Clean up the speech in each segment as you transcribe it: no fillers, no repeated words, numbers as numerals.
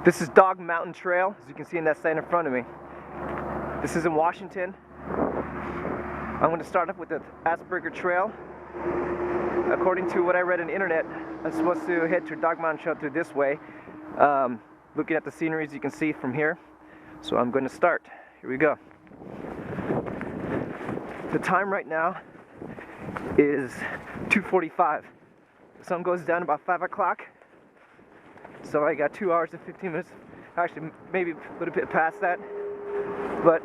This is Dog Mountain Trail, as you can see in that sign in front of me. This is in Washington. I'm going to start off with the Asperger Trail. According to what I read on the internet, I'm supposed to head to Dog Mountain Trail through this way. Looking at the scenery, as you can see from here. So I'm going to start. Here we go. The time right now is 2:45. The sun goes down about 5 o'clock. So I got 2 hours and 15 minutes. Actually, maybe a little bit past that. But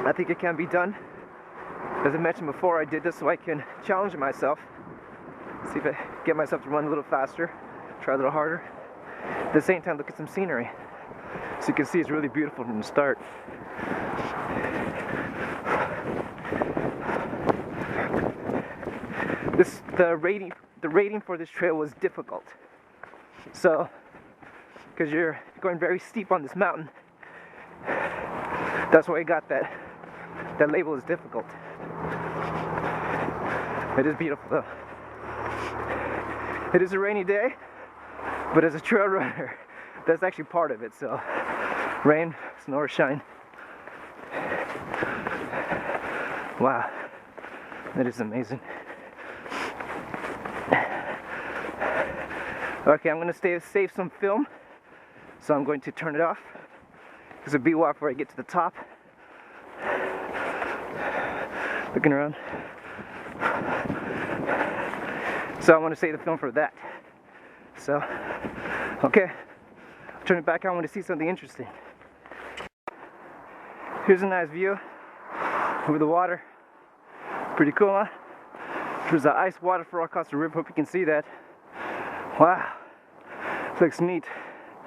I think it can be done. As I mentioned before, I did this so I can challenge myself. See if I get myself to run a little faster. Try a little harder. At the same time, look at some scenery. So you can see it's really beautiful from the start. The rating for this trail was difficult. So, because you're going very steep on this mountain, that's why I got that label is difficult. It is beautiful though. It is a rainy day, but as a trail runner, that's actually part of it. So, rain, snow, or shine. Wow, that is amazing. Okay, I'm going to save some film, so I'm going to turn it off. There's a B-walk before I get to the top. Looking around. So I want to save the film for that. So, okay, I'll turn it back on when I see something interesting. Here's a nice view over the water. Pretty cool, huh? There's an ice waterfall across the river. Hope you can see that. Wow, looks neat.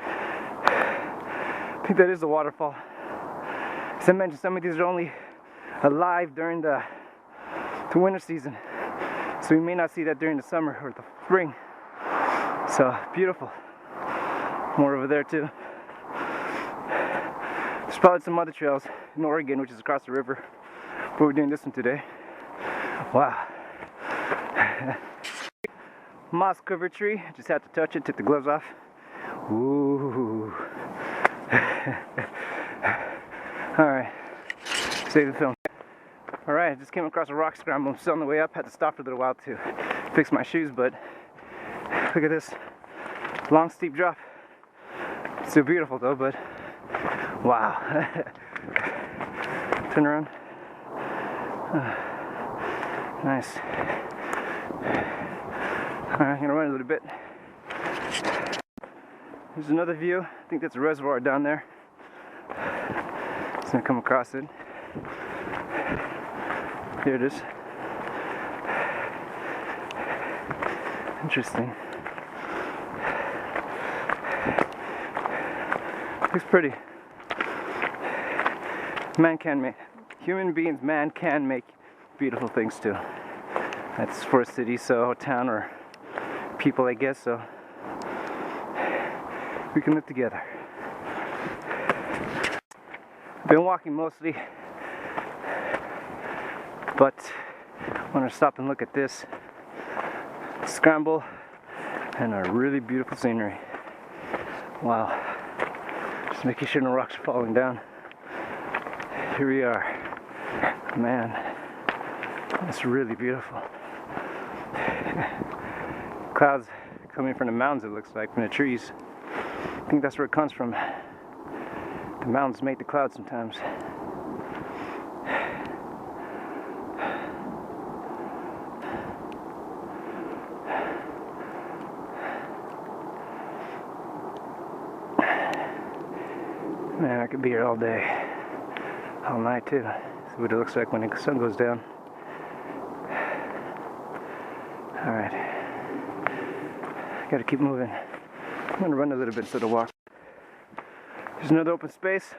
I think that is a waterfall. As I mentioned, some of these are only alive during the winter season, so we may not see that during the summer or the spring. So beautiful. More over there too. There's probably some other trails in Oregon, which is across the river, but we're doing this one today. Wow. Moss covered tree. Just had to touch it, took the gloves off. Ooh. Alright, save the film. Alright, I just came across a rock scramble. I'm still on the way up. Had to stop for a little while to fix my shoes, but look at this long steep drop. Still beautiful though, but wow. Turn around. Nice. Alright, I'm gonna run a little bit. There's another view. I think that's a reservoir down there. Just gonna come across it. Here it is. Interesting. Looks pretty. Human beings, man can make beautiful things too. That's for a city, so town, or people, I guess, so we can live together. I've been walking mostly, but I want to stop and look at this scramble and a really beautiful scenery. Wow. Just making sure no rocks are falling down. Here we are. Man, that's really beautiful. Clouds coming from the mountains, it looks like, from the trees. I think that's where it comes from. The mountains make the clouds sometimes. Man, I could be here all day, all night too. See what it looks like when the sun goes down. Alright, gotta keep moving. I'm gonna run a little bit instead of walk. There's another open space.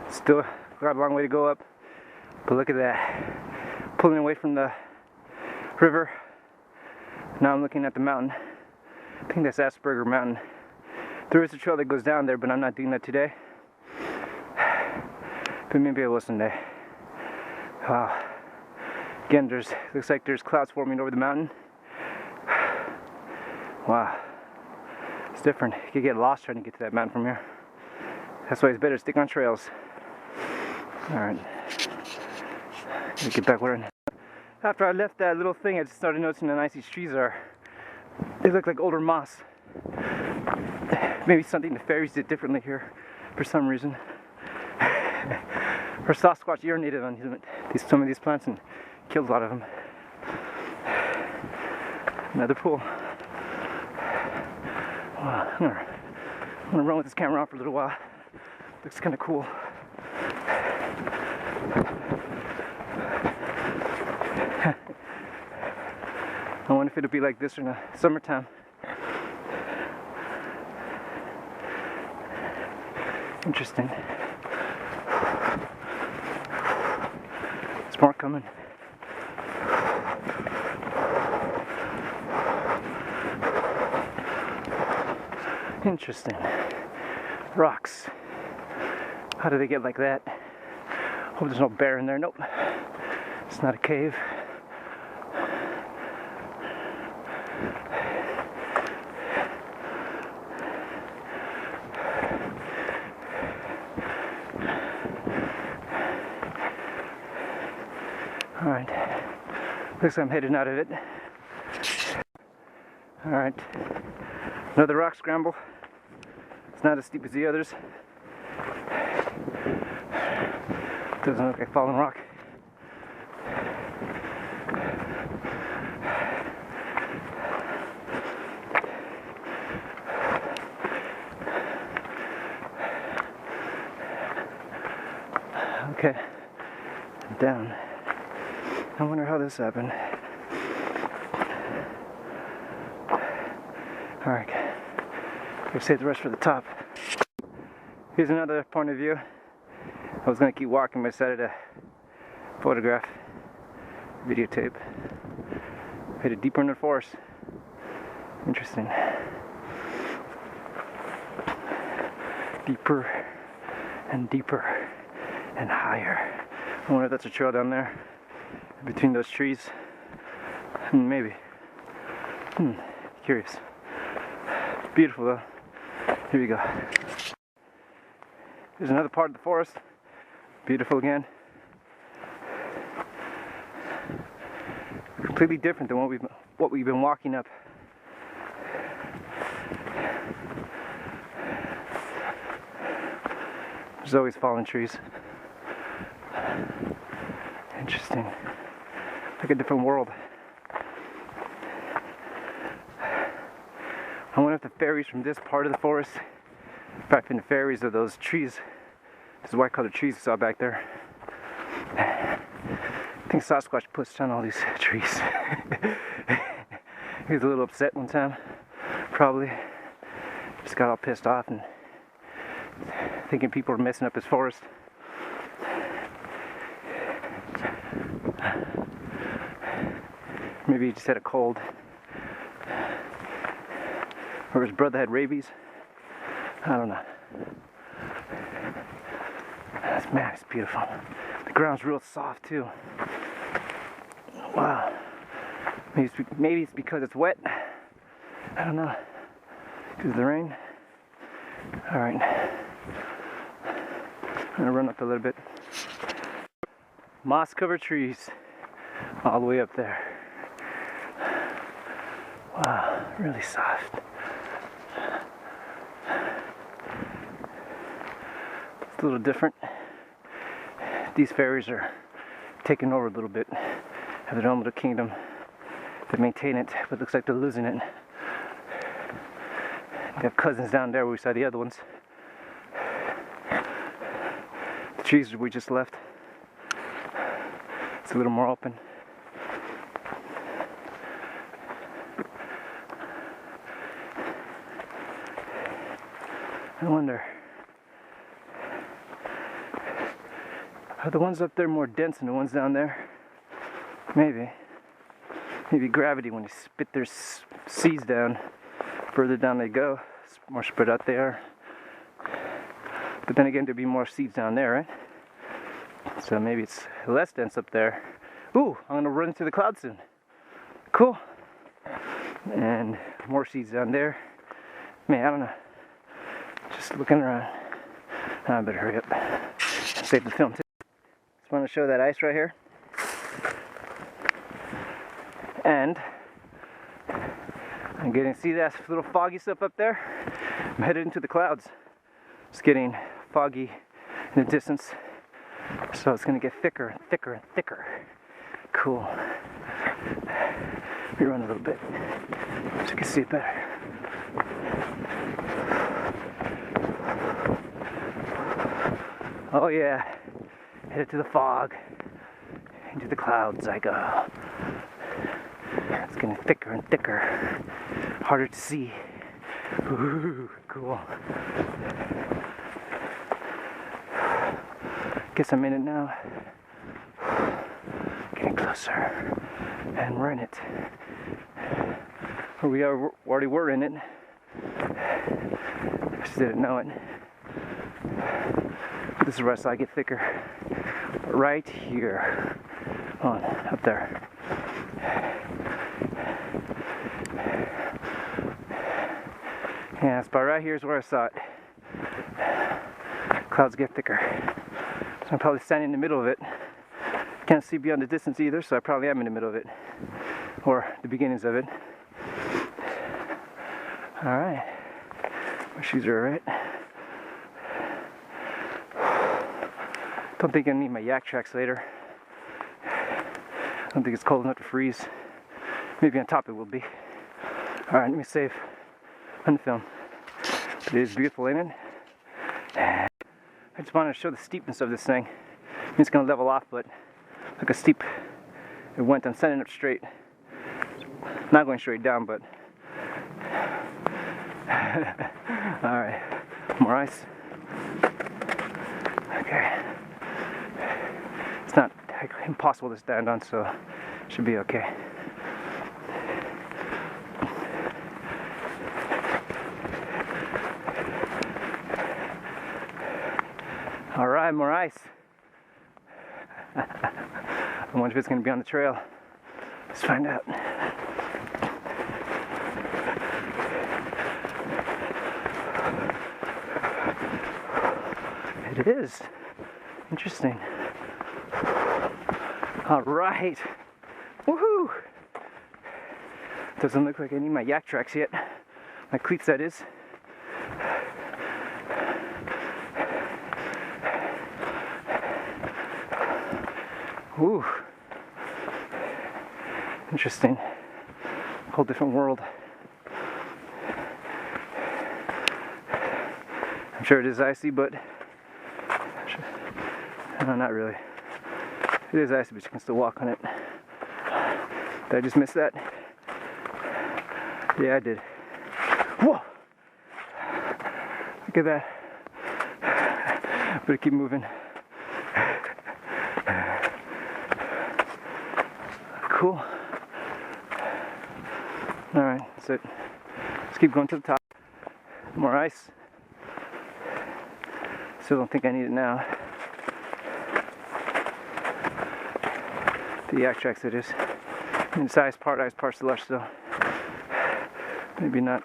Still got a long way to go up, but look at that. Pulling away from the river. Now I'm looking at the mountain. I think that's Asperger Mountain. There is a trail that goes down there, but I'm not doing that today. But maybe I will someday. Wow. Again, looks like there's clouds forming over the mountain. Wow. It's different. You could get lost trying to get to that mountain from here. That's why it's better to stick on trails. Alright. Get back where I... After I left that little thing, I just started noticing how nice these trees are. They look like older moss. Maybe something the fairies did differently here for some reason. Or Sasquatch urinated on some of these plants and killed a lot of them. Another pool. Wow, I'm gonna run with this camera off for a little while. Looks kind of cool. I wonder if it'll be like this in the summertime. Interesting. There's more coming. Interesting. Rocks. How do they get like that? Hope there's no bear in there. Nope. It's not a cave. Alright. Looks like I'm heading out of it. Alright. Another rock scramble. It's not as steep as the others. Doesn't look like fallen rock. Okay, I'm down. I wonder how this happened. Alright, I'll save the rest for the top. Here's another point of view. I was going to keep walking, but I decided to photograph, videotape. Headed deeper in the forest. Interesting. Deeper and deeper and higher. I wonder if that's a trail down there between those trees. Maybe. Curious. Beautiful though. Here we go. There's another part of the forest. Beautiful again. Completely different than what we've been walking up. There's always fallen trees. Interesting. Like a different world. I wonder if the fairies from this part of the forest, in fact, the fairies of those trees, those white colored trees I saw back there. I think Sasquatch pushed down all these trees. He was a little upset one time, probably. Just got all pissed off and thinking people were messing up his forest. Maybe he just had a cold. Or his brother had rabies. I don't know. Man, it's beautiful. The ground's real soft too. Wow. Maybe it's because it's wet. I don't know. Because of the rain. Alright. I'm gonna run up a little bit. Moss covered trees. All the way up there. Wow, really soft. It's a little different. These fairies are taking over a little bit, have their own little kingdom. They maintain it, but it looks like they're losing it. They have cousins down there where we saw the other ones. The trees we just left. It's a little more open. I wonder, are the ones up there more dense than the ones down there? Maybe. Maybe gravity, when they spit their seeds down, further down they go, more spread out they are. But then again, there'd be more seeds down there, right? So maybe it's less dense up there. Ooh, I'm gonna run into the cloud soon. Cool. And more seeds down there. Man, I don't know. Just looking around. I better hurry up. Save the film too. Just want to show that ice right here. And I'm getting, see that little foggy stuff up there? I'm headed into the clouds. It's getting foggy in the distance. So it's gonna get thicker and thicker and thicker. Cool. Let me run a little bit so you can see it better. Oh yeah, headed to the fog, into the clouds I go. It's getting thicker and thicker, harder to see. Ooh, cool. Guess I'm in it now. Getting closer, and we're in it. Or we already were in it. I just didn't know it. This is where I saw it get thicker. Right here. On, up there. Yeah, it's about right here is where I saw it. Clouds get thicker. So I'm probably standing in the middle of it. Can't see beyond the distance either, so I probably am in the middle of it. Or the beginnings of it. Alright. My shoes are alright. Don't think I need my yak tracks later. I don't think it's cold enough to freeze. Maybe on top it will be. Alright, let me save on the film. But it is beautiful, ain't it? I just wanted to show the steepness of this thing. I mean, it's going to level off, but look how steep it went. I'm sending it straight. Not going straight down, but... Alright, more ice. Okay. It's not impossible to stand on, so it should be okay. Alright, more ice. I wonder if it's going to be on the trail. Let's find out. It is. Interesting. Alright. Woohoo! Doesn't look like I need my yak tracks yet. My cleats, that is. Ooh. Interesting. Whole different world. I'm sure it is icy, but no, not really. It is icy, but you can still walk on it. Did I just miss that? Yeah, I did. Whoa! Look at that. Better keep moving. Cool. Alright, that's it. Let's keep going to the top. More ice. Still don't think I need it now. The yak tracks it is. And it's ice part slush, so maybe not.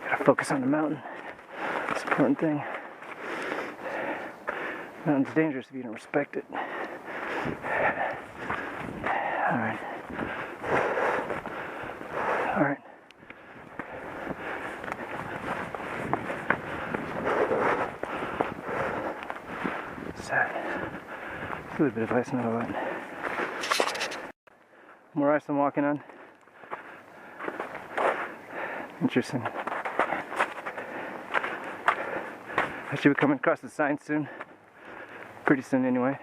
Gotta focus on the mountain. That's the important thing. Mountain's dangerous if you don't respect it. Alright. Alright. Sad. A little bit of ice, not a lot. More ice I'm walking on. Interesting. I should be coming across the sign soon. Pretty soon anyway.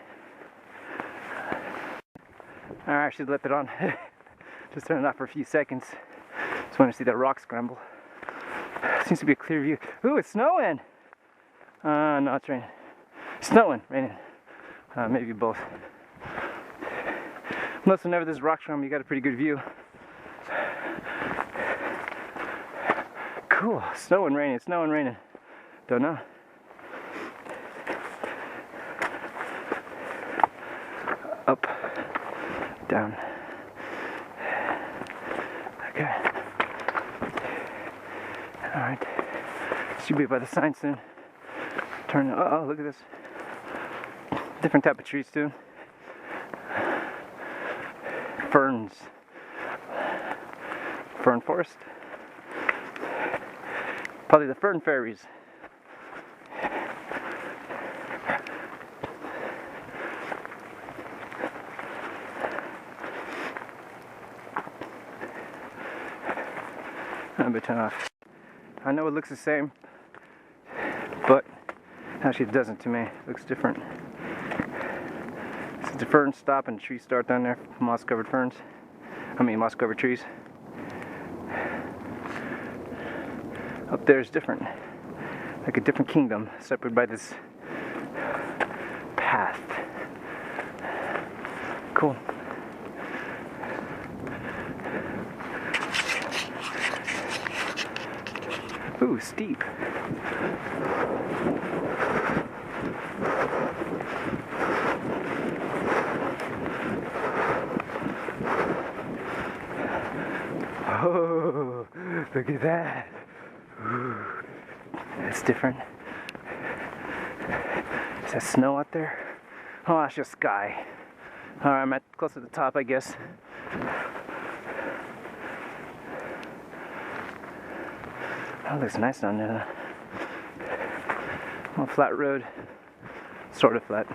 Alright, I should have left it on. Just turn it off for a few seconds. Just want to see that rock scramble. Seems to be a clear view. Ooh, it's snowing! No, it's raining. Snowing, raining. Maybe both. Unless whenever there's rocks around, you got a pretty good view. Cool. Snow and raining. Snow and raining. Don't know. Up, down. Okay. All right. Should be by the sign soon. Turn. Oh, look at this. Different type of trees too. Ferns. Fern forest. Probably the fern fairies. I'm gonna turn off. I know it looks the same, but actually it doesn't to me. It looks different. Since the ferns stop and trees start down there, moss-covered ferns. I mean moss-covered trees. Up there is different, like a different kingdom, separated by this path. Cool. Ooh, steep. Oh, look at that. Ooh, that's different. Is that snow out there? Oh, that's just sky. Alright, I'm close to the top, I guess. Oh, looks nice down there. Well, flat road. Sort of flat.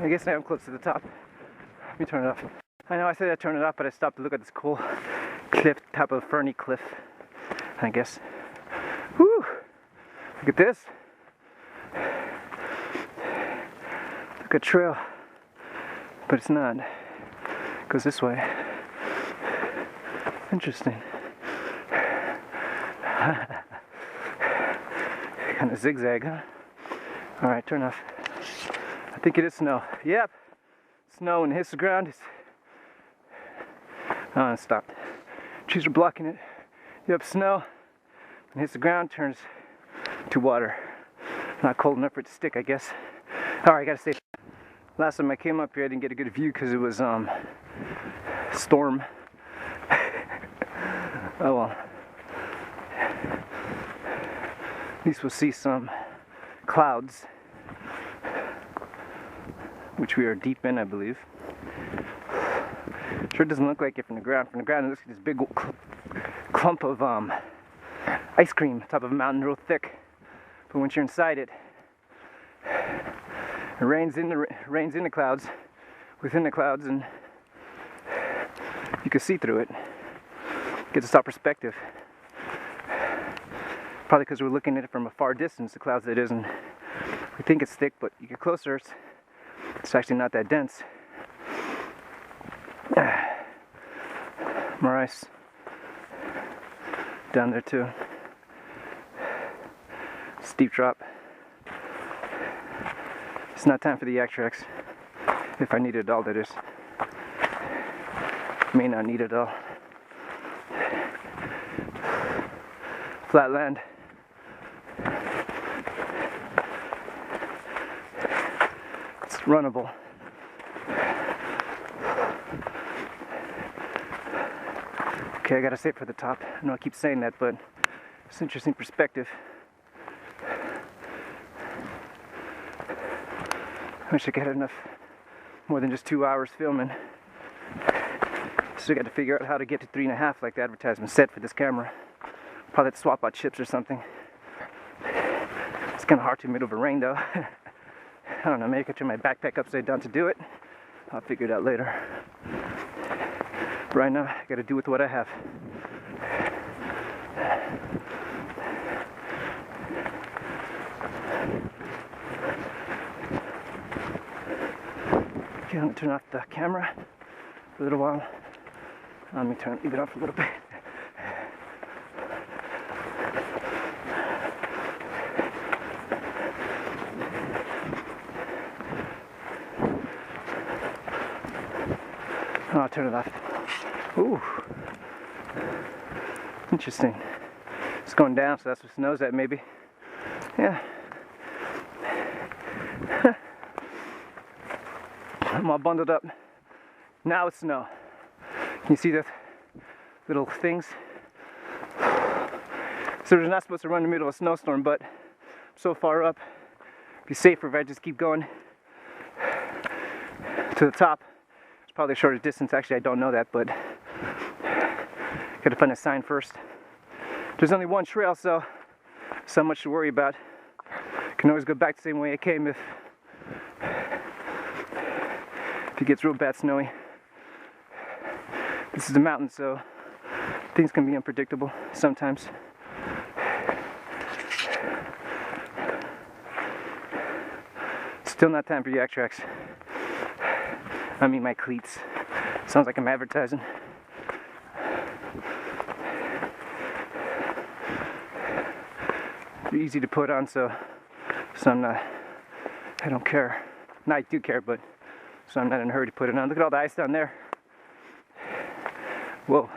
I guess now I'm close to the top. Let me turn it off. I know I said I'd turn it off, but I stopped to look at this cool cliff, type of ferny cliff, I guess. Whew! Look at this. Look at trail. But it's not. It goes this way. Interesting. Kind of zigzag, huh? Alright, turn off. I think it is snow. Yep. Snow and hits the ground. Oh, it stopped. Trees are blocking it. Yep, snow. When it hits the ground, turns to water. Not cold enough for it to stick, I guess. Alright, I gotta stay. Last time I came up here, I didn't get a good view because it was storm. Oh well. At least we'll see some clouds, which we are deep in, I believe. Sure doesn't look like it from the ground. From the ground, it looks like this big clump of ice cream top of a mountain, real thick. But once you're inside it, it rains in the clouds, within the clouds, and you can see through it. Get to stop perspective. Probably because we're looking at it from a far distance, the clouds that is, and we think it's thick, but you get closer, it's actually not that dense. More ice down there too. Steep drop. It's not time for the yak tracks. If I need it at all, that is. May not need it at all. Flat land. It's runnable. Okay, I gotta save for the top. I know I keep saying that, but it's an interesting perspective. I wish I could have enough, more than just 2 hours filming. Still got to figure out how to get to 3.5 like the advertisement said for this camera. Probably have to swap out chips or something. It's kind of hard to in the middle of a rain though. I don't know, maybe I could turn my backpack upside down to do it. I'll figure it out later. Right now, I gotta do with what I have. Okay, I'm gonna turn off the camera for a little while. Let me leave it off a little bit. Oh, I'll turn it off. Ooh. Interesting. It's going down, so that's what snow's at, maybe. Yeah. I'm all bundled up. Now it's snow. Can you see the little things? So we're not supposed to run in the middle of a snowstorm, but I'm so far up, it'd be safer if I just keep going to the top. It's probably a shorter distance. Actually, I don't know that, but gotta find a sign first. There's only one trail, so not much to worry about. Can always go back the same way I came if it gets real bad snowy. This is a mountain, so things can be unpredictable sometimes. Still not time for yak tracks. I mean my cleats. Sounds like I'm advertising. They're easy to put on, so I'm not, I don't care. No, I do care, but so I'm not in a hurry to put it on. Look at all the ice down there. Whoa.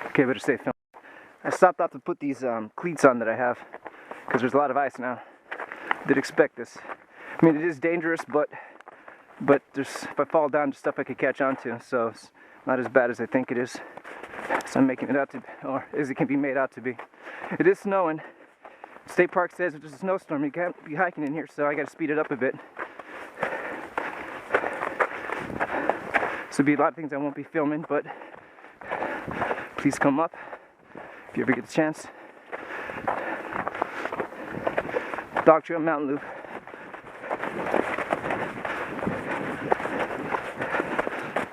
Okay, better stay filming. I stopped off to put these cleats on that I have because there's a lot of ice now. Did expect this. I mean, it is dangerous, but there's, if I fall down, there's stuff I could catch onto, so it's not as bad as I think it is. So I'm making it out to be, or as it can be made out to be. It is snowing. State Park says if there's a snowstorm, you can't be hiking in here, so I got to speed it up a bit. So there'll be a lot of things I won't be filming, but please come up if you ever get the chance. Dog Trail Mountain Loop.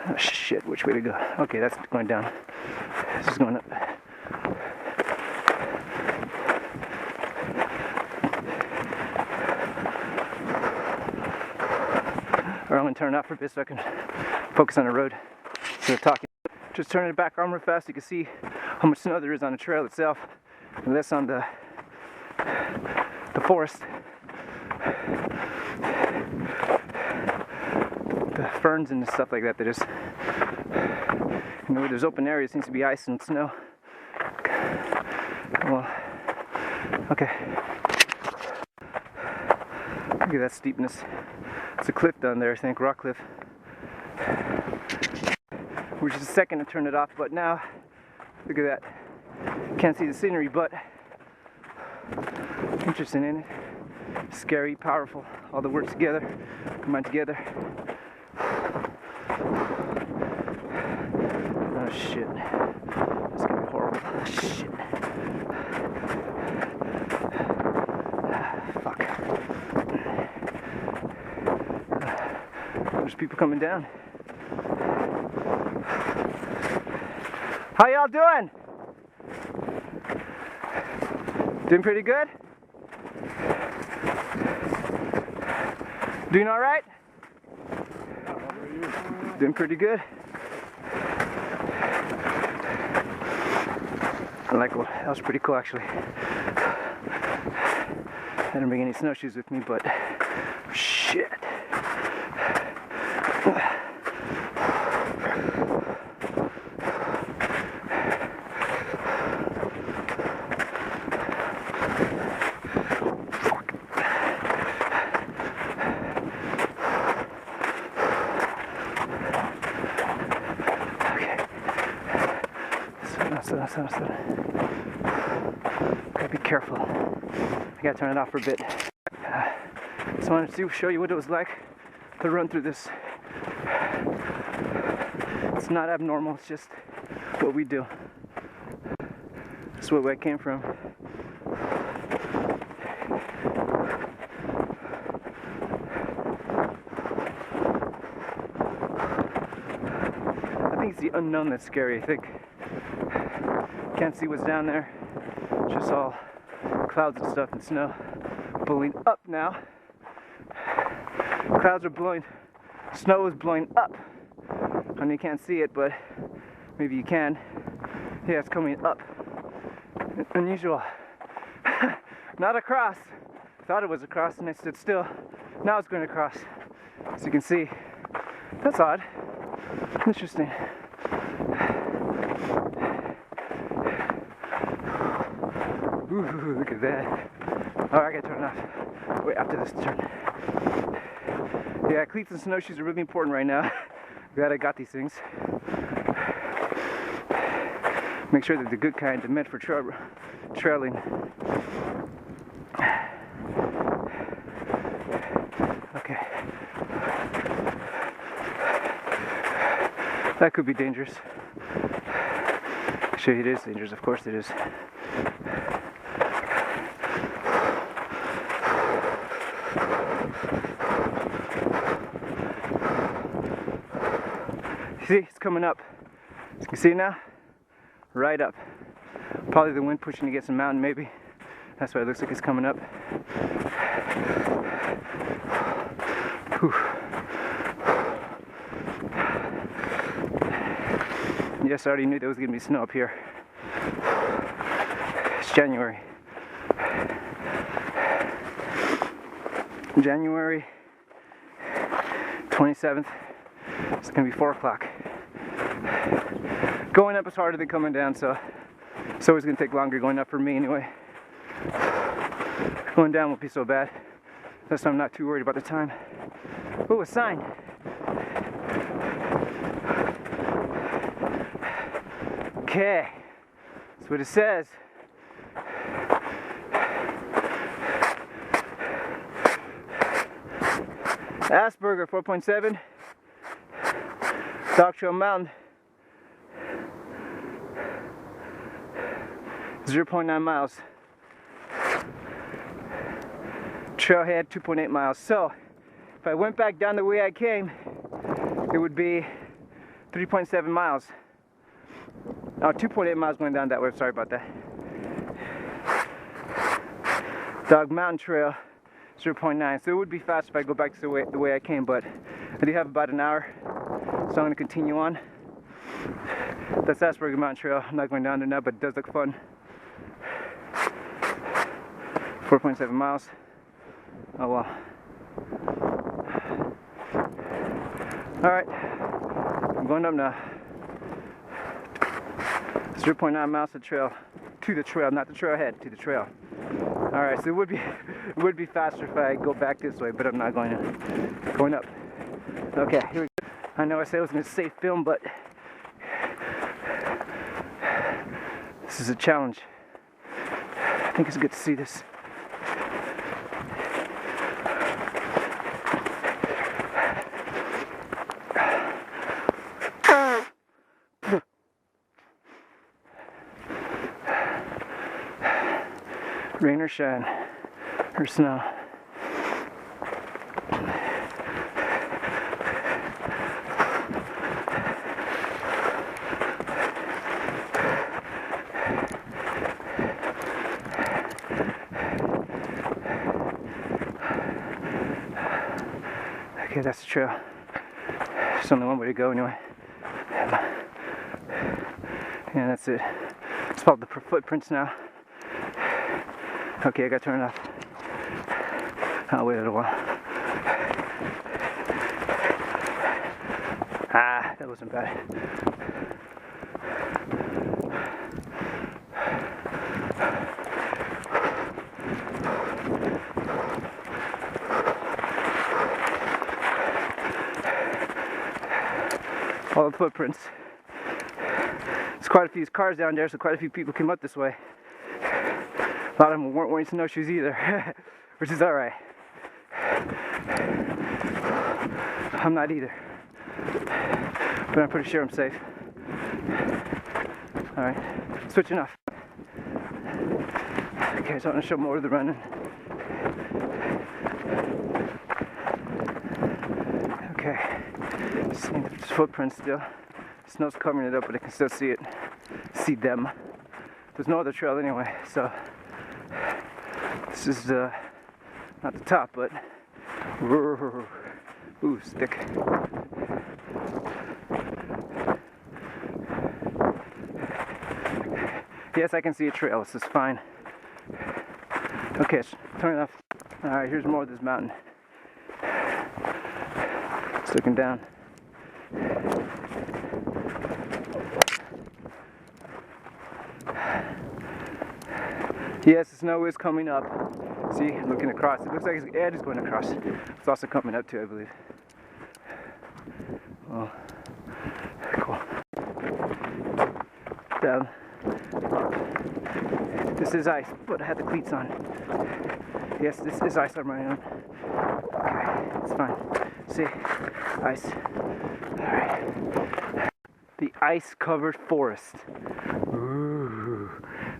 Oh shit, which way to go? Okay, that's going down. This is going up. Or I'm going to turn it off for a bit so I can focus on the road instead of talking. Just turning it back on real fast, you can see how much snow there is on the trail itself, and less on the forest. The ferns and stuff like that. There's, you know, where there's open areas, seems to be ice and snow. Well, okay. Look at that steepness. It's a cliff down there, I think, rock cliff. Which is the second to turn it off, but now, look at that. Can't see the scenery, but interesting, isn't it? Scary, powerful, all the words together, combined together. Oh shit. It's gonna be horrible. Shit. Fuck. There's people coming down. How y'all doing? Doing pretty good? Doing all right? Doing pretty good. I like what, that was pretty cool actually. I didn't bring any snowshoes with me, but shit. Gotta be careful. I gotta turn it off for a bit. Just wanted to show you what it was like to run through this. It's not abnormal, it's just what we do. That's where I came from. I think it's the unknown that's scary, I think. Can't see what's down there. Just all clouds and stuff and snow blowing up now. Clouds are blowing, snow is blowing up. And you can't see it, but maybe you can. Yeah, it's coming up. Unusual. Not across. I thought it was across and I stood still. Now it's going across. As you can see, That's odd. Interesting. Ooh, look at that. Oh, I gotta turn it off. Wait, after this turn. Yeah, cleats and snowshoes are really important right now. Glad I got these things. Make sure they're the good kind, they're meant for trailing. Okay. That could be dangerous. Actually, it is dangerous, of course it is. See, it's coming up. You can see it now? Right up. Probably the wind pushing against the mountain, maybe. That's why it looks like it's coming up. Whew. Yes, I already knew there was going to be snow up here. It's January. January 27th. It's going to be 4 o'clock. Going up is harder than coming down, so it's always going to take longer going up for me anyway. Going down won't be so bad. That's why I'm not too worried about the time. Oh, a sign. Okay, that's what it says. Asperger 4.7, Dog Trail Mountain 0.9 miles, trailhead 2.8 miles. So if I went back down the way I came, it would be 3.7 miles. Oh, 2.8 miles going down that way, sorry about that. Dog Mountain Trail 0.9, so it would be fast if I go back to the way I came, but I do have about an hour, so I'm going to continue on. That's Asperger Mountain Trail. I'm not going down there now, but it does look fun. 4.7 miles. Oh well. Alright, I'm going up now. 0.9 miles to the trail, not the trailhead, to the trail. Alright, so it would be faster if I go back this way, but I'm not going to. Going up. Okay, here we go. I know I said I was going to save film, but this is a challenge. I think it's good to see this. Rain or shine, or snow. Okay, that's the trail. There's only one way to go anyway. Yeah, that's it. It's called the footprints now. Okay, I gotta turn it off. I'll wait a little while. Ah, that wasn't bad. All the footprints. There's quite a few cars down there, so quite a few people came up this way. A lot of them weren't wearing snowshoes either, which is alright. I'm not either, but I'm pretty sure I'm safe. Alright, switching off. Okay, so I'm going to show more of the running. Okay, seeing the footprints still. Snow's covering it up, but I can still see it. See them. There's no other trail anyway, so this is not the top, but ooh, stick. Yes, I can see a trail. This is fine. Okay, turn it off. All right, here's more of this mountain. It's looking down. Yes, the snow is coming up. See, looking across. It looks like his head is going across. It's also coming up too, I believe. Oh, cool. Down. Up. This is ice, but I had the cleats on. Yes, this is ice on my own. Okay, it's fine. See, ice. Alright. The ice-covered forest. Ooh.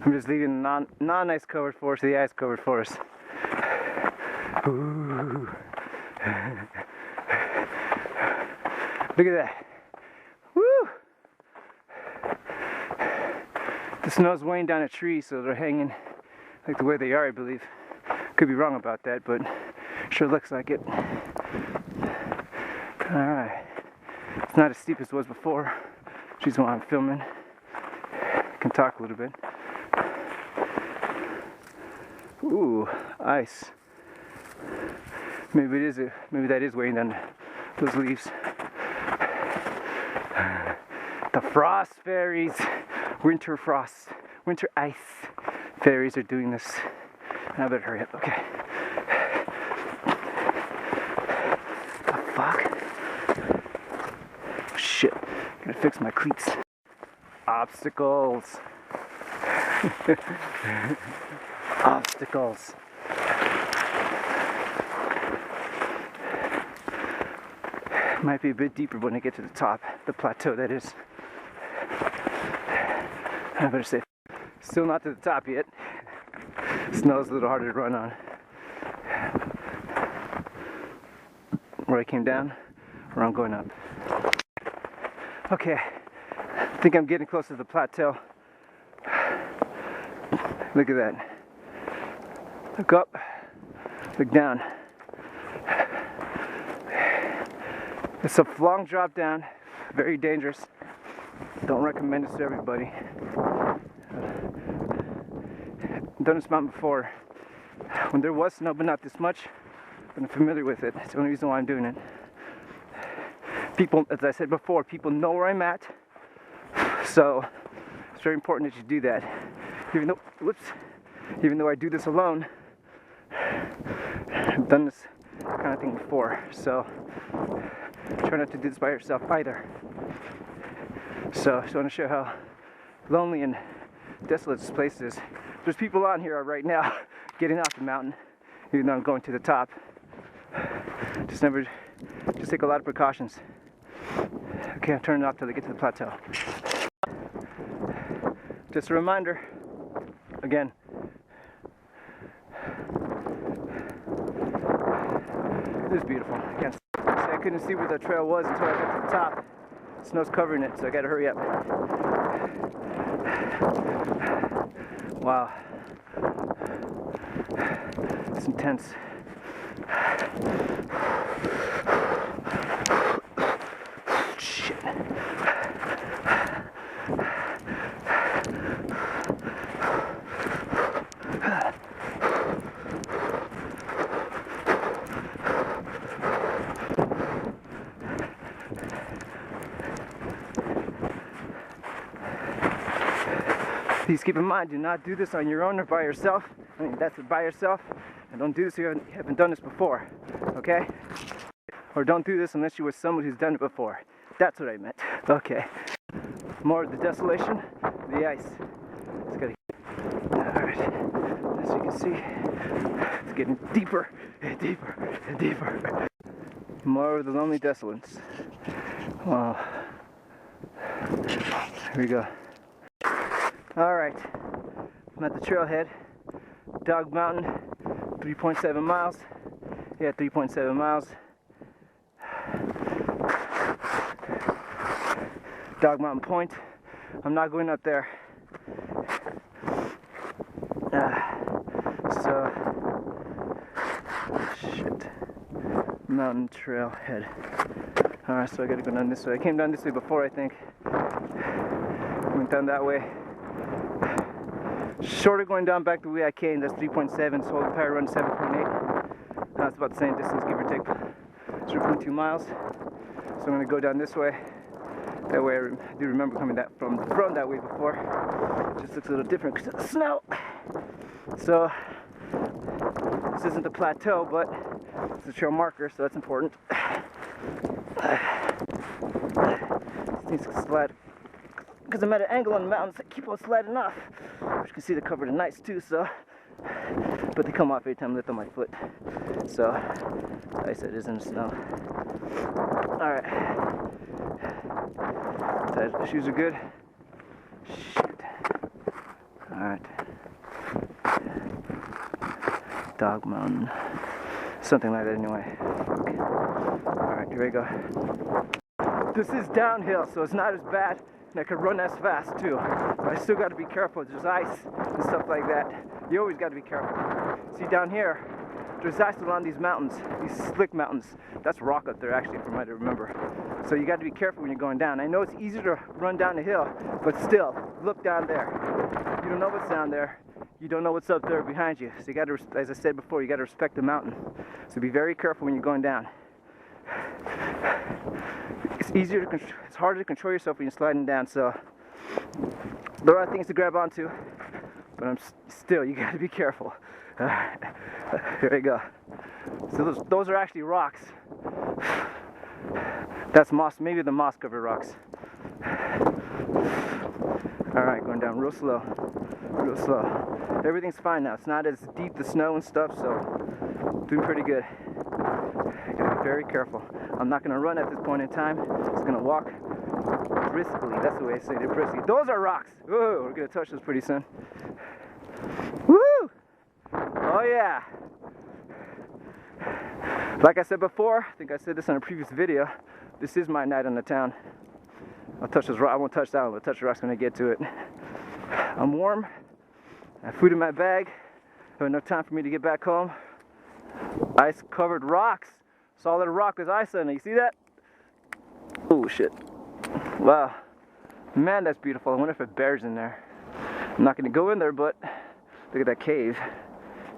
I'm just leaving non-ice covered forest to the ice covered forest. Ooh. Look at that. Woo! The snow's weighing down a tree, so they're hanging like the way they are, I believe. Could be wrong about that, but sure looks like it. Alright. It's not as steep as it was before, which is why I'm filming. I can talk a little bit. Ooh, ice. Maybe that is weighing down those leaves. The frost fairies, winter frost, winter ice fairies are doing this. I better hurry up. Okay. The fuck? Shit. Gotta fix my cleats. Obstacles. Obstacles. Might be a bit deeper when I get to the top, the plateau that is. I better say, still not to the top yet. Snow's a little harder to run on. Where I came down, where I'm going up. Okay, I think I'm getting close to the plateau. Look at that. Look up, look down. It's a long drop down, very dangerous. Don't recommend this to everybody. I've done this mountain before when there was snow, but not this much. But I'm familiar with it. It's the only reason why I'm doing it. People, as I said before, people know where I'm at. So it's very important that you do that. Even though I do this alone, I've done this kind of thing before. So try not to do this by yourself either. So I just want to show how lonely and desolate this place is. There's people on here right now getting off the mountain, even though I'm going to the top. Just take a lot of precautions. Okay, I'm turning off till I get to the plateau. Just a reminder, again, this is beautiful. Again, I couldn't see where the trail was until I got to the top. Snow's covering it, so I gotta hurry up. Wow. It's intense. Shit. Please keep in mind, do not do this on your own or by yourself. I mean, that's by yourself. And don't do this if you haven't done this before, okay? Or don't do this unless you're with someone who's done it before. That's what I meant. Okay. More of the desolation, the ice. It's getting, alright, as you can see, it's getting deeper and deeper and deeper. More of the lonely desolence. Wow. Here we go. Alright, I'm at the trailhead, Dog Mountain, 3.7 miles. Yeah, 3.7 miles. Dog Mountain Point. I'm not going up there. Shit. Mountain trailhead. Alright, so I gotta go down this way. I came down this way before, I think. Went down that way. Shorter going down back the way I came, that's 3.7, so the entire run 7.8. That's about the same distance, give or take 0.2 miles. So I'm gonna go down this way. That way I do remember coming from that way before. It just looks a little different because of the snow. So this isn't the plateau, but it's a trail marker, so that's important. These things can slide because I'm at an angle on the mountains that keep on sliding off. As you can see, they're covered in ice too, so but they come off every time I lift on my foot. So like I said, it isn't snow. Alright. The shoes are good. Shoot. Alright. Dog Mountain. Something like that anyway. Okay. Alright, here we go. This is downhill, so it's not as bad, and I can run as fast too. But I still got to be careful. There's ice and stuff like that. You always got to be careful. See, down here, there's ice along these mountains, these slick mountains. That's rock up there, actually, if I might remember. So you got to be careful when you're going down. I know it's easier to run down the hill, but still, look down there. You don't know what's down there. You don't know what's up there behind you. So you got to, as I said before, you got to respect the mountain. So be very careful when you're going down. It's harder to control yourself when you're sliding down. So there are things to grab onto, but still, you got to be careful. Here we go. So those are actually rocks. That's moss, maybe the moss covered rocks. Alright, going down real slow. Real slow. Everything's fine now. It's not as deep, the snow and stuff, so doing pretty good. I gotta be very careful. I'm not gonna run at this point in time. I'm just gonna walk briskly. That's the way I say it, briskly. Those are rocks. Whoa, we're gonna touch those pretty soon. Woo! Oh yeah. Like I said before, I think I said this in a previous video, this is my night on the town. I'll touch those rocks. I won't touch that one, but I'll touch the rocks when I get to it. I'm warm. I have food in my bag. I have enough time for me to get back home. Ice covered rocks. Solid rock with ice on it. You see that? Oh shit. Wow. Man, that's beautiful. I wonder if it bears in there. I'm not going to go in there, but look at that cave.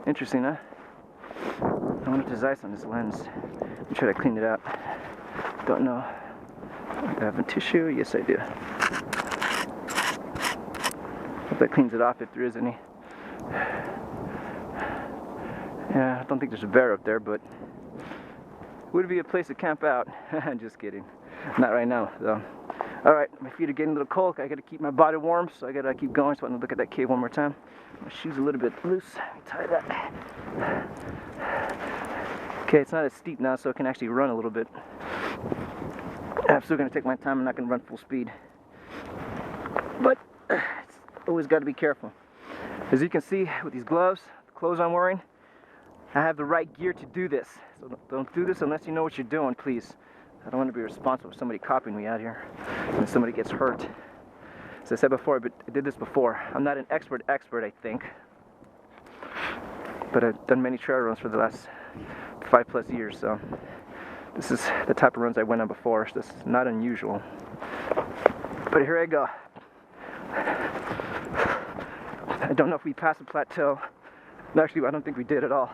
Interesting, huh? I wonder if there's ice on this lens. Let me try to clean it out. Don't know. Do I have a tissue? Yes, I do. Hope that cleans it off if there is any. Yeah, I don't think there's a bear up there, but would it be a place to camp out? Just kidding. Not right now, though. Alright, my feet are getting a little cold. I gotta keep my body warm, so I gotta keep going. So I'm gonna look at that cave one more time. My shoe's a little bit loose. Let me tie that. Okay, it's not as steep now, so I can actually run a little bit. I'm still gonna take my time. I'm not gonna run full speed. But it's always gotta be careful. As you can see with these gloves, the clothes I'm wearing, I have the right gear to do this. So don't do this unless you know what you're doing, please. I don't want to be responsible for somebody copying me out here and somebody gets hurt. As I said before, I did this before. I'm not an expert, I think. But I've done many trail runs for the last 5+ years, so this is the type of runs I went on before, so this is not unusual. But here I go. I don't know if we passed the plateau. Actually, I don't think we did at all.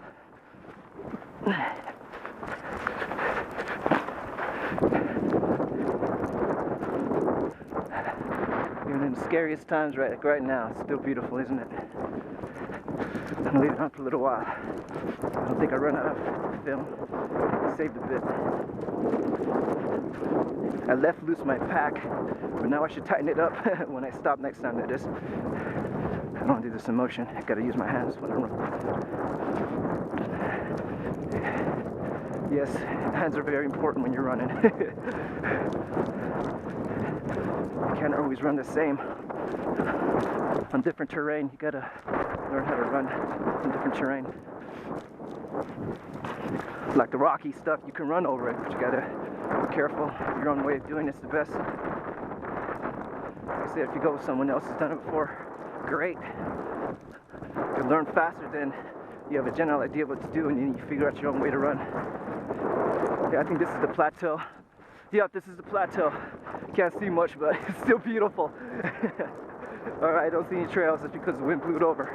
Even in the scariest times, like right now, it's still beautiful, isn't it? I'm gonna leave it on for a little while. I don't think I run out of film. I saved a bit. I left loose my pack, but now I should tighten it up when I stop next time, that is. I don't want to do this in motion. I gotta use my hands when I run. Yes, hands are very important when you're running. You can't always run the same. On different terrain, you gotta learn how to run on different terrain. Like the rocky stuff, you can run over it, but you gotta be careful. Your own way of doing it's the best. Like I said, if you go with someone else who's done it before, great. You learn faster than you have a general idea of what to do, and then you figure out your own way to run. Yeah, I think this is the plateau. Yeah, this is the plateau. You can't see much, but it's still beautiful. Alright, I don't see any trails. That's because the wind blew it over.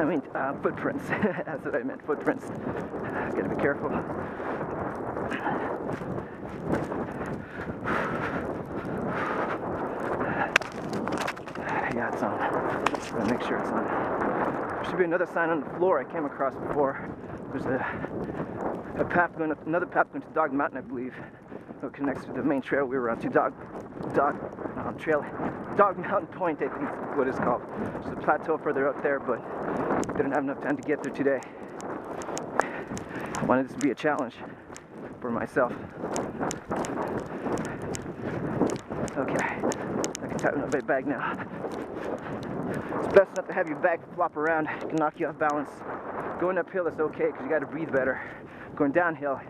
I mean, footprints. That's what I meant, footprints. Gotta be careful. Yeah, it's on. Gotta make sure it's on. There should be another sign on the floor I came across before. There's a path going up, another path going to Dog Mountain, I believe. It connects to the main trail we were on, to Dog Mountain Point, I think is what it's called. There's a plateau further up there, but didn't have enough time to get there today. I wanted this to be a challenge for myself. Okay, I can tighten up my bag now. It's best not to have your bag flop around. It can knock you off balance. Going uphill is okay because you got to breathe better. Going downhill,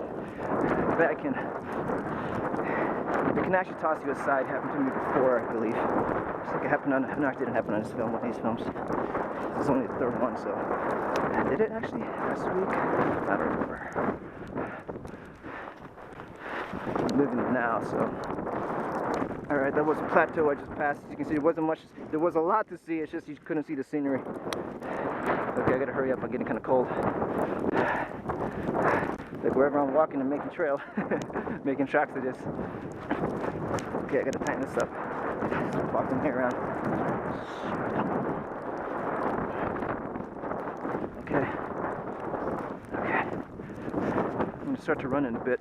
the bag can actually toss you aside. Happened to me before, I believe. It's like it happened on, no, it didn't happen on this film, one of these films. This is only the third one, so. Did it actually last week? I don't remember. I'm living it now, so. Alright, that was a plateau I just passed. As you can see, there was a lot to see, it's just you couldn't see the scenery. Okay, I gotta hurry up, I'm getting kind of cold. Like wherever I'm walking, I'm making trail, making tracks of this. Okay, I gotta tighten this up. Just walking here around. Okay. I'm gonna start to run in a bit.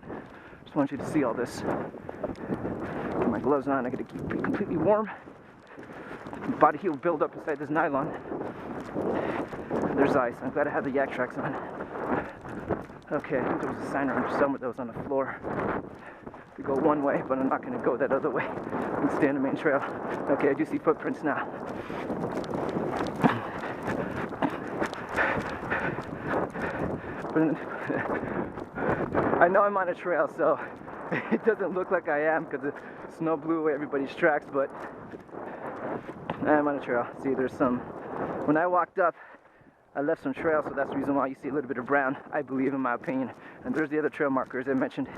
Just want you to see all this. Get my gloves on, I gotta keep it completely warm. My body heat will build up inside this nylon. There's ice. I'm glad I have the yak tracks on. Okay, I think there was a sign around somewhere that was on the floor. To go one way, but I'm not going to go that other way and stay on the main trail. Okay, I do see footprints now. I know I'm on a trail, so it doesn't look like I am because the snow blew away everybody's tracks, but I'm on a trail. See, there's some. When I walked up, I left some trail, so that's the reason why you see a little bit of brown, I believe, in my opinion. And there's the other trail markers I mentioned.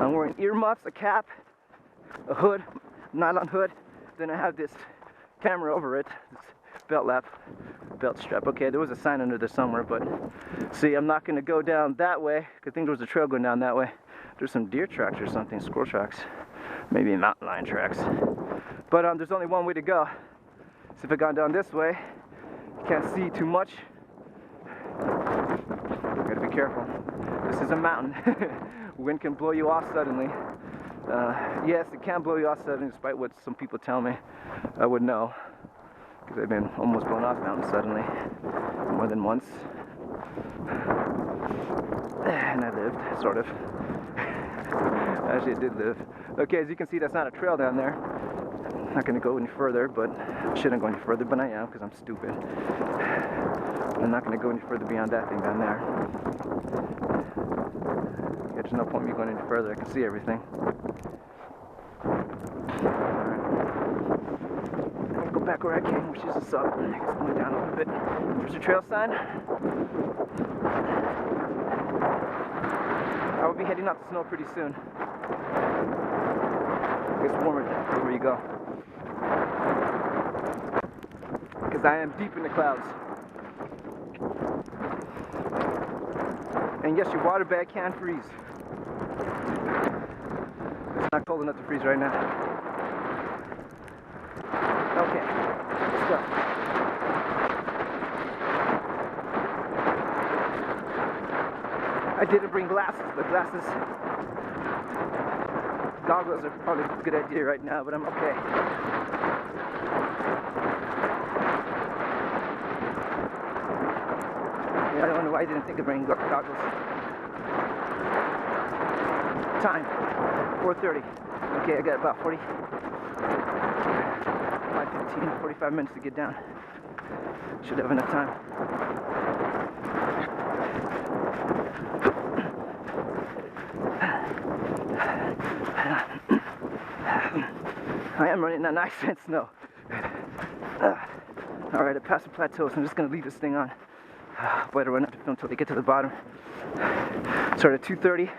I'm wearing earmuffs, a cap, a hood, nylon hood. Then I have this camera over it, this belt strap. Okay, there was a sign under there somewhere, but see, I'm not going to go down that way, because I think there was a trail going down that way. There's some deer tracks or something, squirrel tracks. Maybe mountain lion tracks. But there's only one way to go. So if I gone down this way, you can't see too much. Gotta be careful. This is a mountain. Wind can blow you off suddenly. Yes, it can blow you off suddenly, despite what some people tell me. I would know, because I've been almost blown off mountain suddenly, more than once. And I lived, sort of. Actually, I did live. Okay, as you can see, that's not a trail down there. I'm not going to go any further, but I shouldn't go any further, but I am, because I'm stupid. I'm not going to go any further beyond that thing down there. Yeah, there's no point in me going any further. I can see everything. Alright. I'm going to go back where I came, which is this up. I guess I'm going down a little bit. There's a trail sign. I will be heading out to snow pretty soon. It gets warmer everywhere you go. Because I am deep in the clouds. And yes, your water bag can freeze. It's not cold enough to freeze right now. Okay, let's go. I didn't bring glasses, but goggles are probably a good idea right now, but I'm okay. Yeah, I don't know why I didn't think of bringing goggles. Time, 4:30. Okay, I got about 45 minutes to get down. Should have enough time. I am running on ice and snow. Alright, I passed the plateau, so I'm just going to leave this thing on. Boy, to run out to film until they get to the bottom. Started at 2:30,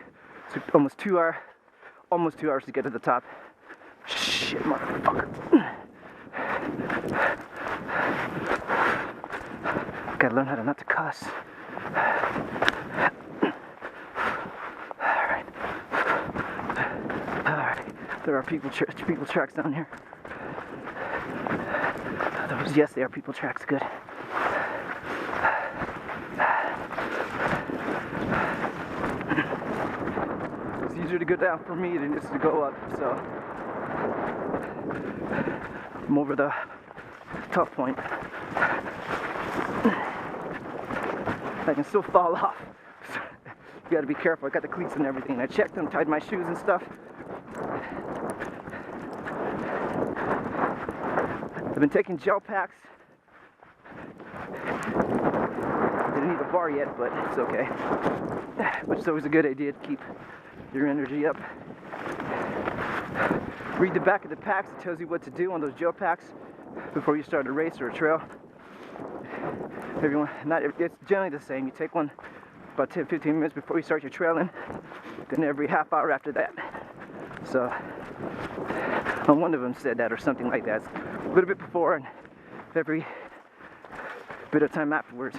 so almost 2 hours to get to the top. Shit, motherfucker. Gotta learn how to not to cuss. Alright. There are people tracks down here. Yes, they are people tracks. Good. It's easier to go down for me than it is to go up, so I'm over the top point. I can still fall off. You gotta be careful. I got the cleats and everything. I checked them, tied my shoes and stuff. I've been taking gel packs. Didn't need a bar yet, but it's okay. Which is always a good idea to keep your energy up. Read the back of the packs. It tells you what to do on those gel packs before you start a race or a trail. It's generally the same. You take one about 10-15 minutes before you start your trailing, then every half hour after that. So, one of them said that or something like that. It's a little bit before and every bit of time afterwards.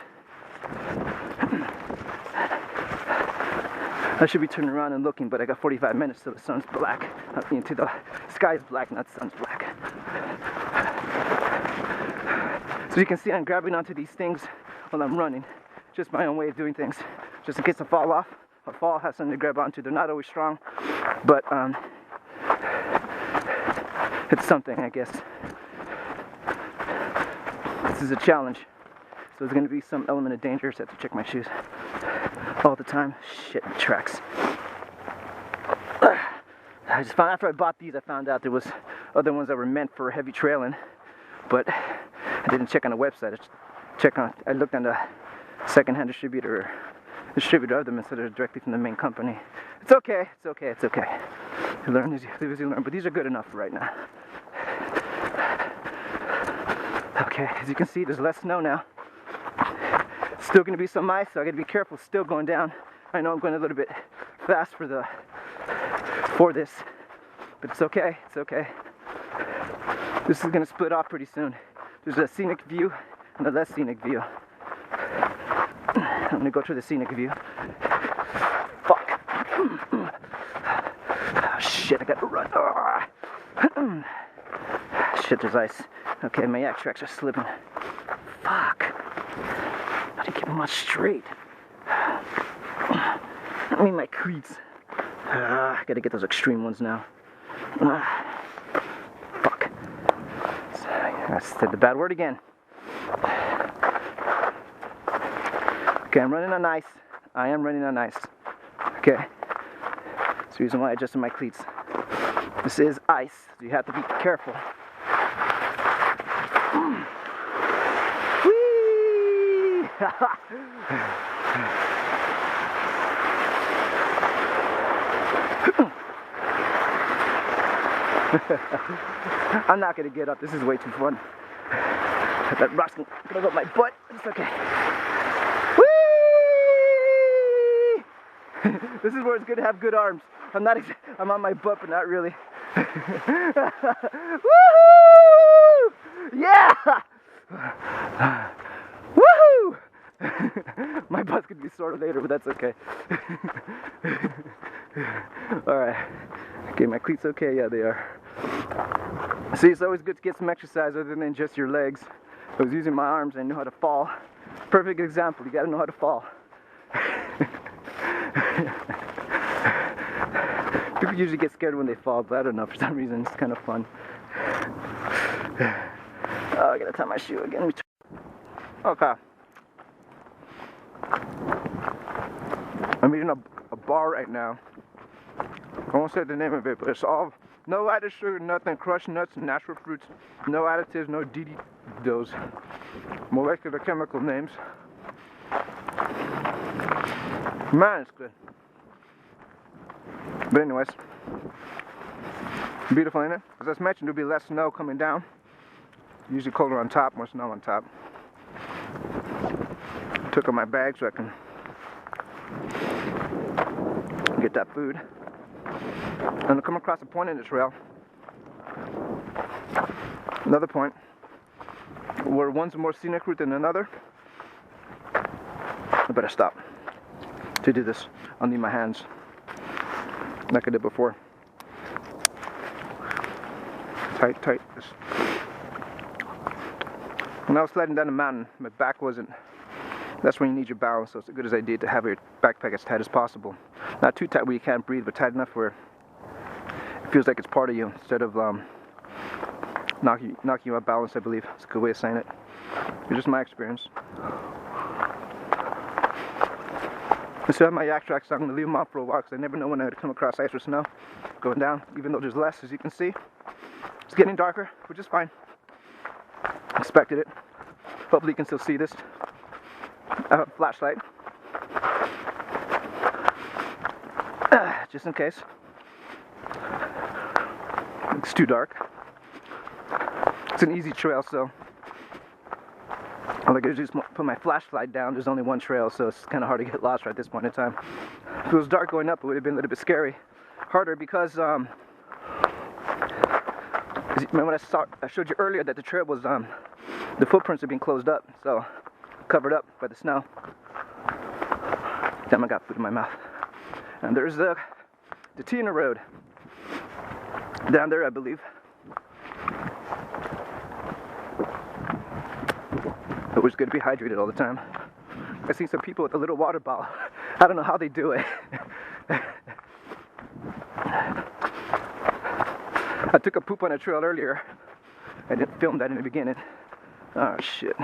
I should be turning around and looking, but I got 45 minutes till the sun's black. Until the sky's black, not the sun's black. So you can see I'm grabbing onto these things while I'm running. Just my own way of doing things. Just in case I fall off. I fall, have something to grab onto. They're not always strong, but it's something, I guess. This is a challenge. So there's going to be some element of danger, so I have to check my shoes all the time. Shit, tracks. I just found, after I bought these, I found out there was other ones that were meant for heavy trailing, but I didn't check on the website. I looked on the second-hand distributor of them instead of directly from the main company. It's okay. You learn as you learn, but these are good enough for right now. Okay, as you can see, there's less snow now. Still going to be some ice, so I got to be careful. Still going down. I know I'm going a little bit fast for this, but it's okay. It's okay. This is going to split off pretty soon. There's a scenic view and a less scenic view. I'm going to go to the scenic view. Fuck. Oh, shit, I got to run. Oh. Shit, there's ice. Okay, my yak tracks are slipping. Fuck. I didn't keep them much straight. I mean my cleats. I gotta get those extreme ones now. Fuck. I said the bad word again. Okay, I'm running on ice. I am running on ice. Okay. That's the reason why I adjusted my cleats. This is ice, so you have to be careful. Whee! I'm not gonna get up. This is way too fun. That rock's gonna go up my butt. It's okay. Whee! This is where it's good to have good arms. I'm on my butt, but not really. Woohoo! Yeah! Woohoo! My butt's gonna be sore later, but that's okay. Alright. Okay, my cleats okay? Yeah, they are. See, it's always good to get some exercise other than just your legs. I was using my arms and I knew how to fall. Perfect example, you gotta know how to fall. People usually get scared when they fall, but I don't know, for some reason it's kind of fun. Oh, I gotta tie my shoe again. Okay. I'm eating a bar right now. I won't say the name of it, but it's all no added sugar, nothing, crushed nuts, natural fruits, no additives, no those molecular chemical names. Man, it's good. But anyways, beautiful, ain't it? As I mentioned, there'll be less snow coming down. Usually colder on top, more snow on top. Took out my bag so I can get that food. I'm gonna come across a point in the trail Another point, where one's a more scenic route than another, I better stop to do this. I'll need my hands like I did before. Tight, tight. When I was sliding down the mountain, my back wasn't. That's when you need your balance, so it's a good idea to have your backpack as tight as possible. Not too tight where you can't breathe, but tight enough where it feels like it's part of you instead of knocking you out balance, I believe. It's a good way of saying it. It's just my experience. I still have my yak tracks, so I'm going to leave them off for a while because I never know when I would come across ice or snow going down, even though there's less, as you can see. It's getting darker, which is fine. Expected it. Hopefully you can still see this. I have a flashlight. Just in case. It's too dark. It's an easy trail, so all I gotta do is put my flashlight down. There's only one trail, so it's kind of hard to get lost right at this point in time. If it was dark going up, it would have been a little bit scary. Harder because remember I showed you earlier that the trail was the footprints are being closed up, so covered up by the snow. Damn, I got food in my mouth. And there's the Tina Road down there, I believe. Always good to be hydrated all the time. I've seen some people with a little water bottle. I don't know how they do it. I took a poop on a trail earlier. I didn't film that in the beginning. Oh shit.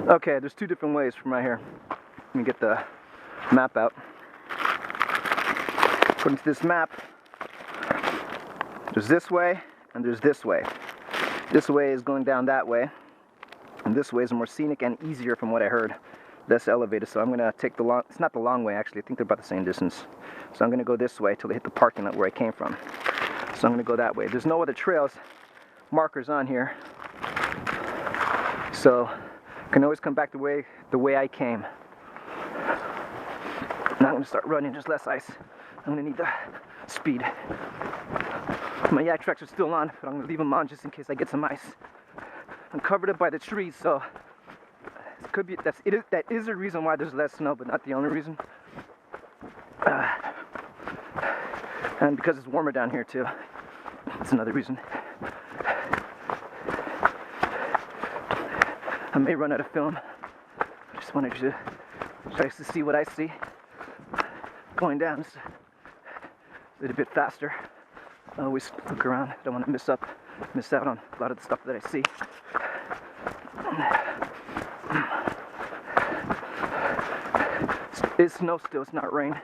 Okay, there's two different ways from right here. Let me get the map out. According to this map, there's this way and there's this way. This way is going down that way, and this way is more scenic and easier from what I heard. Less elevated, so I'm gonna take the long, it's not the long way actually, I think they're about the same distance. So I'm gonna go this way till I hit the parking lot where I came from. So I'm gonna go that way. There's no other trails, markers on here. So I can always come back the way I came. Now I'm gonna start running, there's less ice. I'm gonna need the speed. My yak tracks are still on, but I'm gonna leave them on just in case I get some ice. I'm covered up by the trees, so it could be that is a reason why there's less snow, but not the only reason. And because it's warmer down here too, that's another reason. I may run out of film. I just wanted you to try to see what I see going down. It's a little bit faster. I always look around. I don't want to miss out on a lot of the stuff that I see. It's snow still, it's not rain.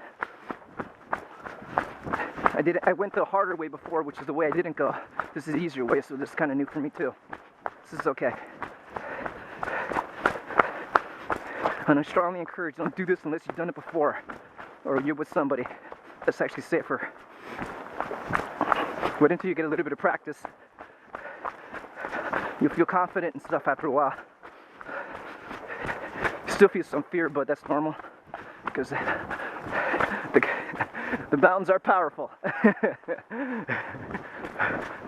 I went the harder way before, which is the way I didn't go. This is the easier way, so this is kind of new for me too. This is okay. And I strongly encourage, don't do this unless you've done it before, or you're with somebody. That's actually safer. Wait until you get a little bit of practice. You'll feel confident and stuff after a while. You still feel some fear, but that's normal, because the mountains are powerful.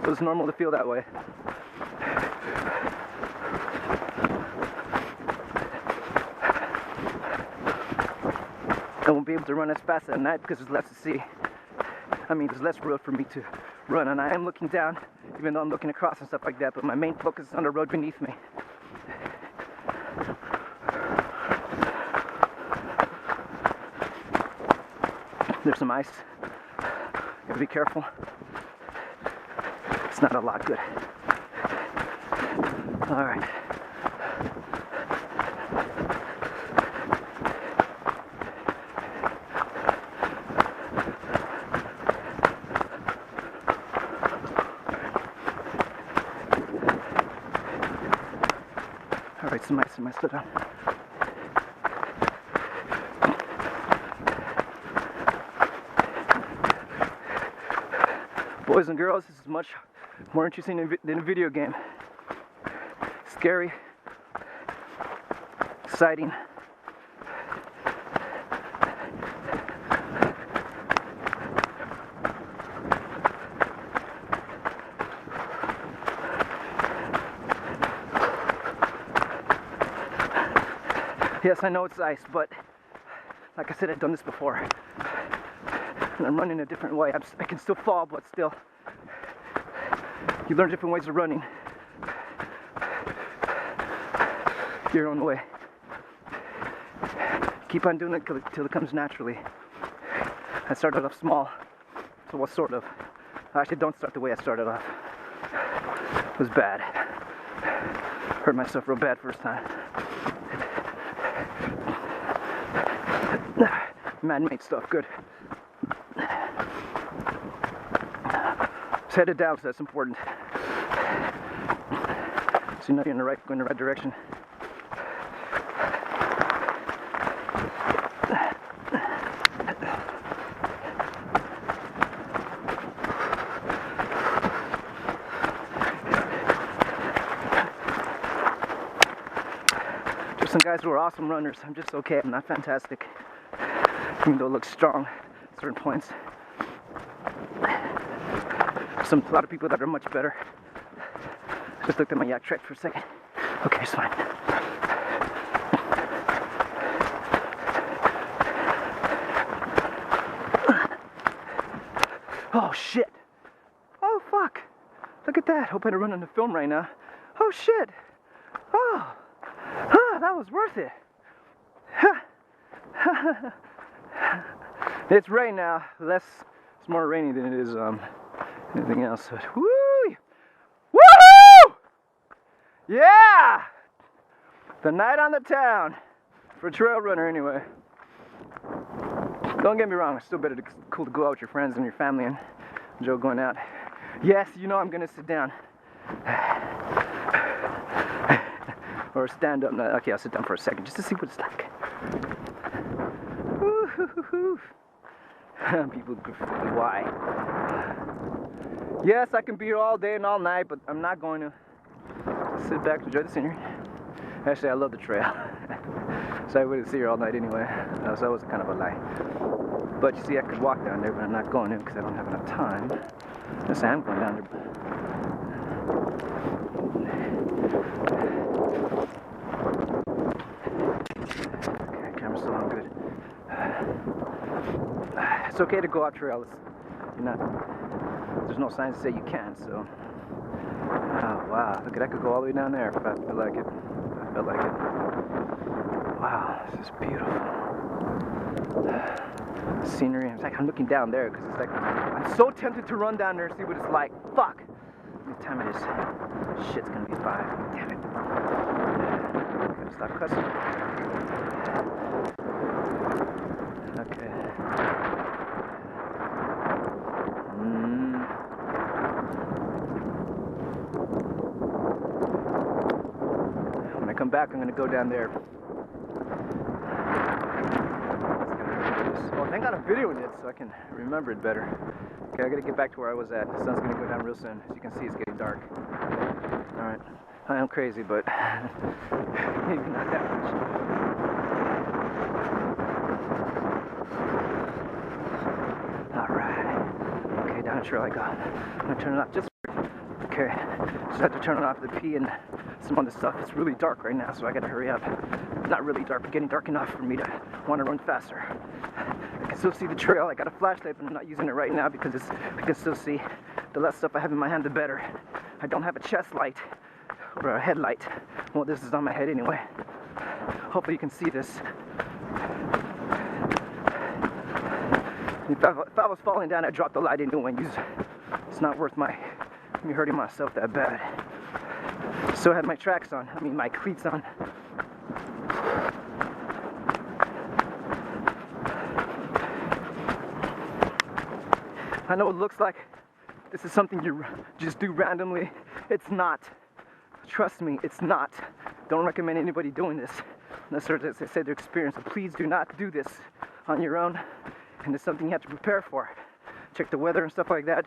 So it's normal to feel that way. I won't be able to run as fast at night because there's less to see. I mean, there's less road for me to run, and I am looking down, even though I'm looking across and stuff like that, but my main focus is on the road beneath me. There's some ice. Gotta be careful. It's not a lot good. All right. All right, some ice in my sled down. Boys and girls, this is much more interesting than a video game. Scary, exciting. Yes, I know it's ice, but like I said, I've done this before. And I'm running a different way. I can still fall, but still, you learn different ways of running your own way. Keep on doing it till it comes naturally. I started off small, so well, sort of. I actually don't start the way I started off. It was bad. Hurt myself real bad first time. Man-made stuff, good. Just headed down, so that's important. So you know you're going in the right direction. There's some guys who are awesome runners. I'm just okay. I'm not fantastic. Even though it looks strong at certain points. A lot of people that are much better. Just looked at my yak trek for a second. Okay, it's fine. Oh shit! Oh fuck! Look at that. Hope I don't run on the film right now. Oh shit! Oh! That was worth it. It's rain now. It's more rainy than it is anything else. But woo! Woohoo! Yeah! The night on the town for a trail runner, anyway. Don't get me wrong. It's still cool to go out with your friends and your family and enjoy going out. Yes, you know I'm gonna sit down. Or stand up. No, okay, I'll sit down for a second just to see what it's like. Woo-hoo-hoo-hoo. People graffiti, why? Yes, I can be here all day and all night, but I'm not going to sit back to enjoy the scenery. Actually, I love the trail. So I wouldn't sit here all night anyway. So that was kind of a lie. But you see, I could walk down there, but I'm not going to because I don't have enough time. Yes, I am going down there. Okay, camera's still on, good. It's okay to go off trail. There's no signs to say you can't, so. Oh, wow. Look, I could go all the way down there if I feel like it. I felt like it. Wow, this is beautiful. Scenery. It's like I'm looking down there because it's like I'm so tempted to run down there and see what it's like. Fuck! What time it is? Shit's gonna be 5. Damn it. Gotta stop cussing. Okay. When I come back, I'm gonna go down there. Well, thank God I'm videoing it so I can remember it better. Okay, I gotta get back to where I was at. The sun's gonna go down real soon. As you can see, it's getting dark. Alright. I am crazy, but maybe not that much. Alright. Okay, down the trail I go. I'm gonna turn it off just. Okay. Just have to turn it off the P and some other stuff. It's really dark right now, so I gotta hurry up. Not really dark, but getting dark enough for me to want to run faster. I can still see the trail. I got a flashlight, but I'm not using it right now because I can still see. The less stuff I have in my hand, the better. I don't have a chest light or a headlight. Well, this is on my head anyway. Hopefully you can see this. If I was falling down, I'd drop the light anyway. It's not worth me hurting myself that bad. So I had my tracks on. I mean, my cleats on. I know it looks like this is something you just do randomly. It's not. Trust me, it's not. Don't recommend anybody doing this unless they say they're experienced. So please do not do this on your own. And it's something you have to prepare for. Check the weather and stuff like that.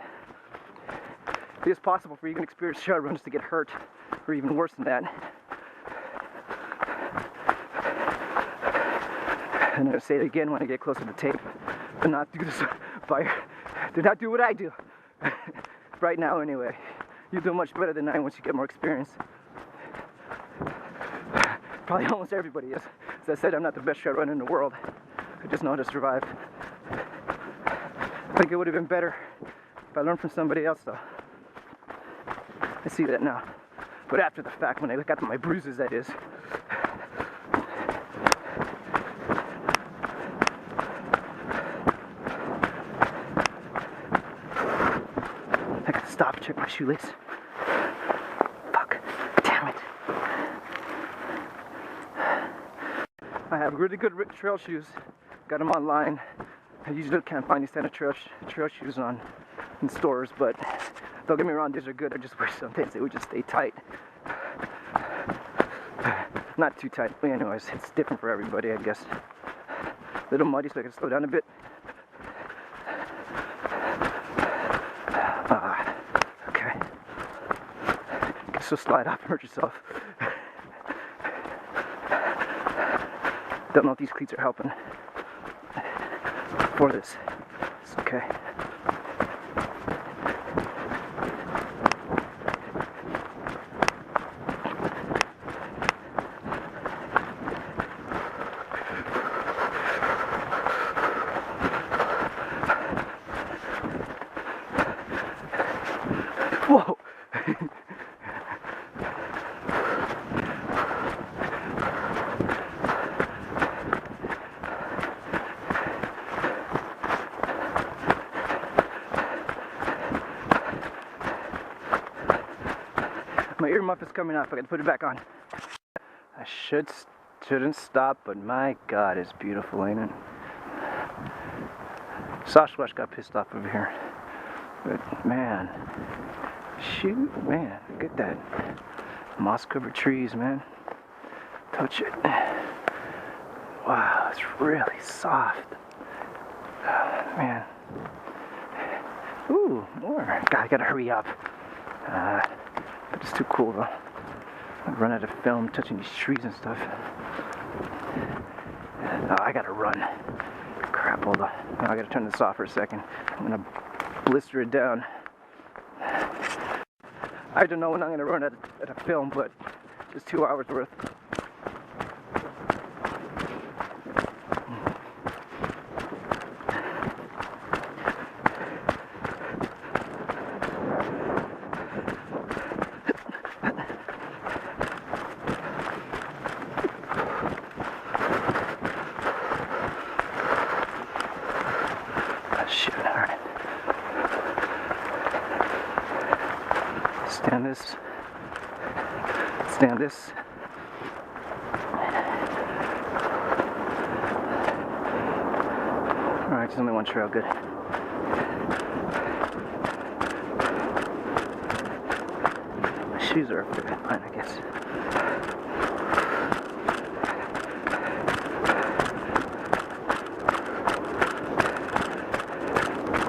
It is possible for even experienced trail runners to get hurt, or even worse than that. And I'll say it again when I get closer to the tape. Do not do this do not do what I do. Right now anyway. You do much better than I once you get more experience. Probably almost everybody is. As I said, I'm not the best trail runner in the world. I just know how to survive. I think it would have been better if I learned from somebody else, though. I see that now. But after the fact, when I look at my bruises, that is. I gotta stop, check my shoelace. Fuck. Damn it. I have really good trail shoes. Got them online. I usually can't find these kind of trail shoes in stores, but don't get me wrong, these are good. I just wish sometimes they would just stay tight. Not too tight, but anyways, it's different for everybody, I guess. A little muddy, so I can slow down a bit. Okay. You can still slide off and hurt yourself. Don't know if these cleats are helping for this. It's okay. Whoa! My earmuff is coming off. I gotta put it back on. I shouldn't stop, but my God, it's beautiful, ain't it? Sasquatch got pissed off over here. But man, shoot, man, look at that. Moss-covered trees, man. Touch it. Wow, it's really soft. Man. Ooh, more. God, I gotta hurry up. It's too cool though. I run out of film touching these trees and stuff. Oh, I gotta run. Crap, hold on. I gotta turn this off for a second. I'm gonna blister it down. I don't know when I'm gonna run out of film, but it's 2 hours worth. Shit, alright. Stand this. Stand this. Alright, there's only one trail, good. My shoes are fine, I guess.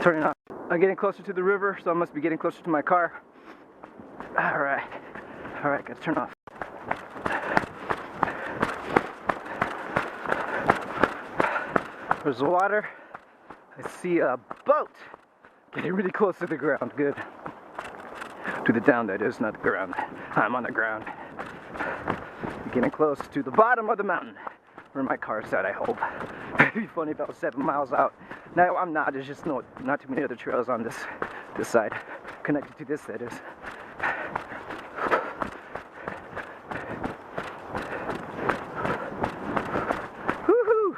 Turning off. I'm getting closer to the river, so I must be getting closer to my car. Alright. Alright, gotta turn off. There's the water. I see a boat getting really close to the ground. Good. To the down, that is, not the ground. I'm on the ground. Getting close to the bottom of the mountain where my car's at, I hope. It'd be funny if I was 7 miles out. No, I'm not. There's just not too many other trails on this side. Connected to this, that is. Woohoo!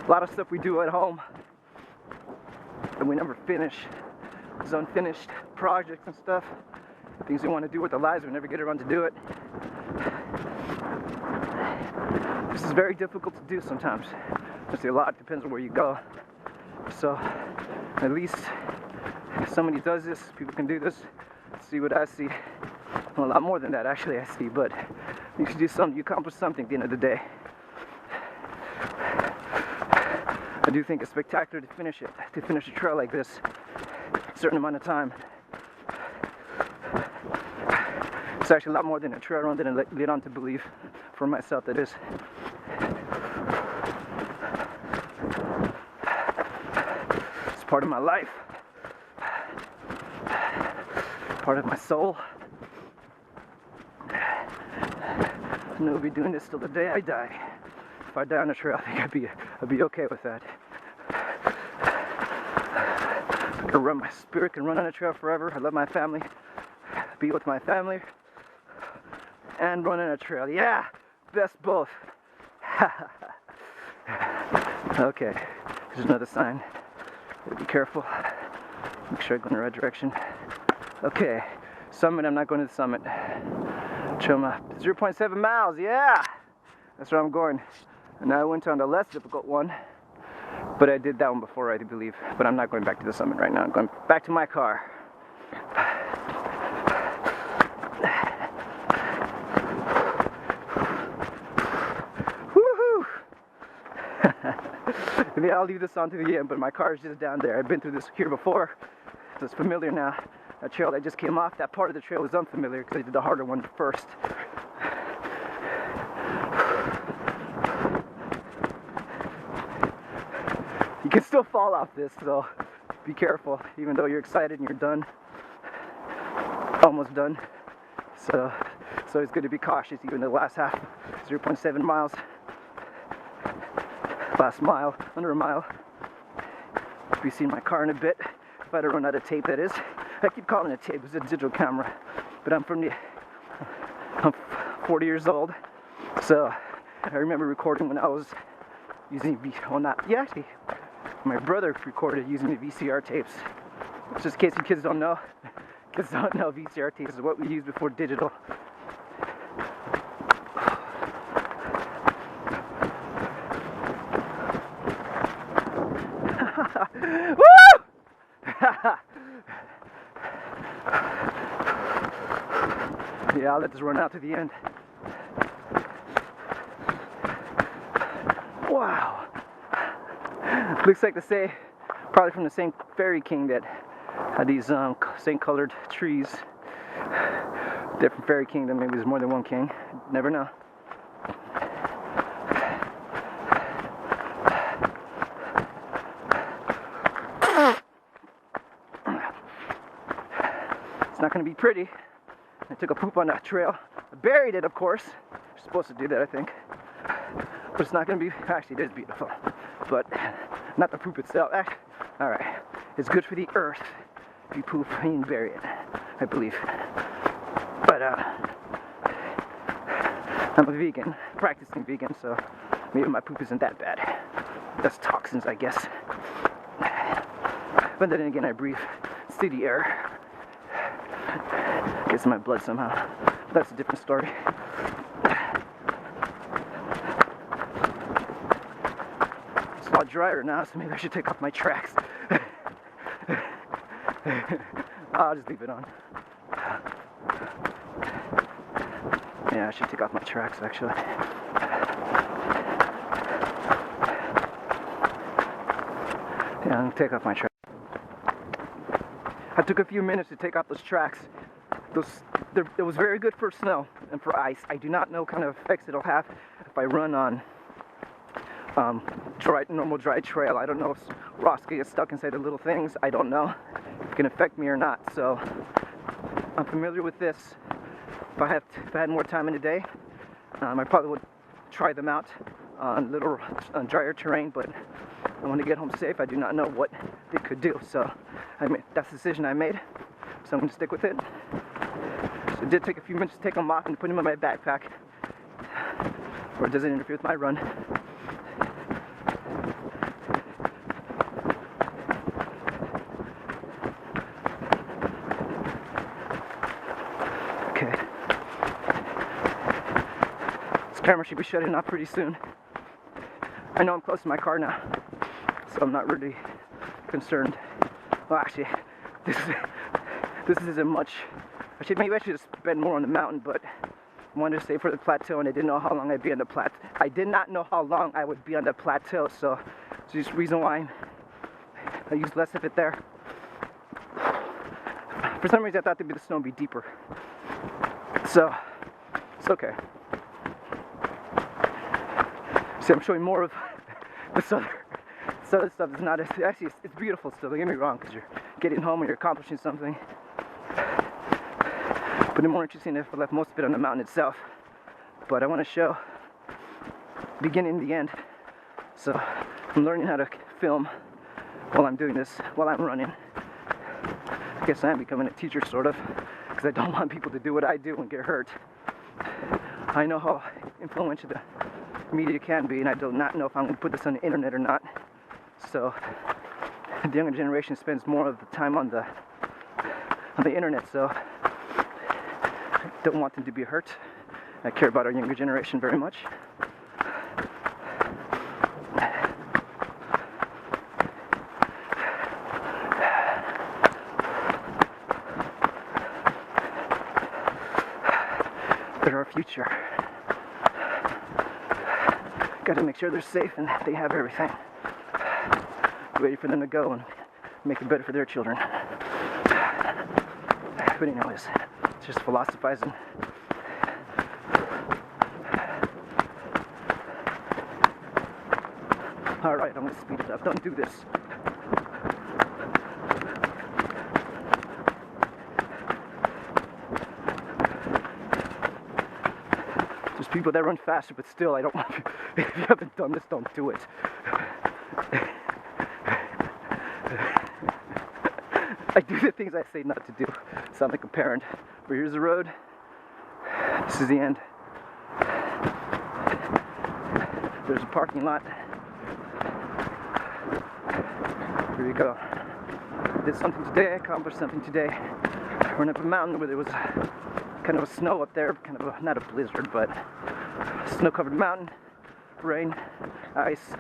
A lot of stuff we do at home and we never finish. It's unfinished projects and stuff. Things we want to do with our lives, we never get around to do it. This is very difficult to do sometimes. Actually, a lot depends on where you go. So, at least if somebody does this, people can do this. See what I see. Well, a lot more than that, actually, I see. But you should do something. You accomplish something at the end of the day. I do think it's spectacular to finish it. To finish a trail like this, a certain amount of time. It's actually a lot more than a trail run than I led on to believe. For myself, that is. It's part of my life. Part of my soul. And we'll be doing this till the day I die. If I die on the trail, I think I'd be okay with that. I can run, my spirit can run on the trail forever. I love my family. Be with my family and run on a trail. Yeah, best both. Okay, there's another sign. Be careful. Make sure I go in the right direction. Okay, summit. I'm not going to the summit. Trail map 0.7 miles. Yeah, that's where I'm going. And I went on the less difficult one, but I did that one before, I believe. But I'm not going back to the summit right now. I'm going back to my car. Maybe I'll leave this on to the end, but my car is just down there. I've been through this here before, so it's familiar now. That trail that just came off, that part of the trail was unfamiliar because I did the harder one first. You can still fall off this, so be careful, even though you're excited and you're done. Almost done. So it's good to be cautious, even the last half, 0.7 miles. Last mile, under a mile. You'll be seeing my car in a bit. If I don't run out of tape, that is. I keep calling it tape, it's a digital camera. But I'm 40 years old. So I remember recording when I was using, actually, my brother recorded using the VCR tapes. Just in case you kids don't know. Kids don't know, VCR tapes is what we used before digital. Woo! Yeah, I'll let this run out to the end. Wow. Looks like probably from the same Fairy King that had these same colored trees. Different Fairy Kingdom, maybe there's more than one king. Never know. It's not going to be pretty. I took a poop on that trail. I buried it, of course. You're supposed to do that, I think. But it's not going to be, actually it is beautiful. But not the poop itself. Alright. It's good for the earth if you poop and bury it, I believe. But I'm a vegan, practicing vegan, so maybe my poop isn't that bad. That's toxins, I guess. But then again, I breathe city air. Gets in my blood somehow. That's a different story. It's a lot drier now, so maybe I should take off my tracks. I'll just leave it on. Yeah, I should take off my tracks actually. Yeah, I'm gonna take off my tracks. I took a few minutes to take off those tracks. It was very good for snow and for ice. I do not know what kind of effects it'll have if I run on normal dry trail. I don't know if rocks get stuck inside the little things. I don't know if it can affect me or not. So I'm familiar with this. If I had more time in the day, I probably would try them out on little drier terrain. But I want to get home safe. I do not know what they could do. So that's the decision I made. So I'm going to stick with it. So it did take a few minutes to take them off and put them in my backpack, where it doesn't interfere with my run. Okay. This camera should be shutting off pretty soon. I know I'm close to my car now, so I'm not really concerned. Well, actually, this isn't much. Maybe I should have spent more on the mountain, but I wanted to stay for the plateau, and I didn't know how long I'd be on the plateau. I did not know how long I would be on the plateau, so it's just the reason why I used less of it there. For some reason, I thought the snow would be deeper. So, it's okay. See, I'm showing more of the southern stuff. Is not as, actually, it's beautiful still, don't get me wrong, because you're getting home and you're accomplishing something. But it's more interesting if I left most of it on the mountain itself. but I want to show beginning and the end. So I'm learning how to film while I'm doing this, while I'm running. I guess I'm becoming a teacher, sort of, because I don't want people to do what I do and get hurt. I know how influential the media can be, and I do not know if I'm going to put this on the internet or not. So the younger generation spends more of the time on the internet, so I don't want them to be hurt. I care about our younger generation very much. They're our future. Got to make sure they're safe and they have everything. Ready for them to go and make it better for their children. But anyways, it's just philosophizing. Alright, I'm going to speed it up. Don't do this. There's people that run faster, but still, I don't want you. If you haven't done this, don't do it. I do the things I say not to do. Sound like a parent. But here's the road. This is the end. There's a parking lot. Here you go. Did something today, accomplished something today. Run up a mountain where there was kind of a snow up there, kind of a, not a blizzard, but a snow-covered mountain, rain, ice,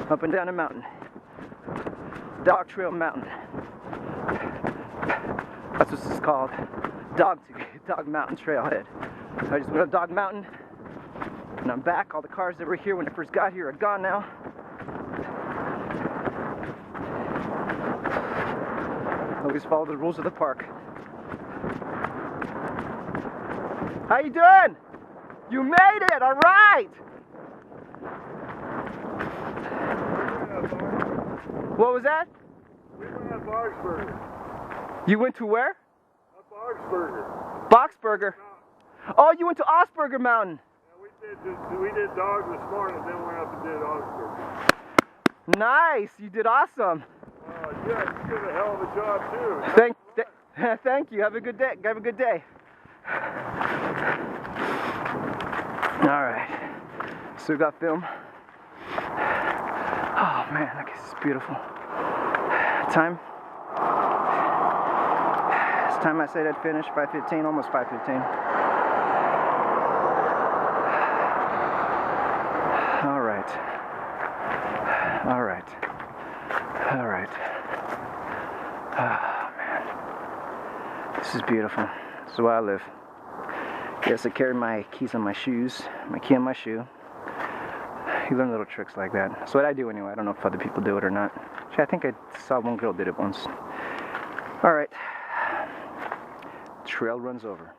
up and down a mountain. Dog Trail Mountain. That's what this is called. Dog Mountain Trailhead. I just went up Dog Mountain, and I'm back. All the cars that were here when I first got here are gone now. Always follow the rules of the park. How you doing? You made it! All right! What was that? We went to Boxburger. You went to where? Boxburger. Boxburger. Oh, you went to Osberger Mountain. Yeah, we did Dog this morning, then went up and did Osberger. Nice, you did awesome. Yeah, you did a hell of a job too. Thank you. Have a good day. Have a good day. All right. So we got film. Oh man, look, this is beautiful. Time. It's time I said I'd finish. 5:15, almost 5:15. All right. All right. All right. Oh man, this is beautiful. This is where I live. Yes, I carry my keys on my shoes, my key on my shoe. You learn little tricks like that. That's what I do anyway. I don't know if other people do it or not. Actually, I think I saw one girl did it once. All right. Trail runs over.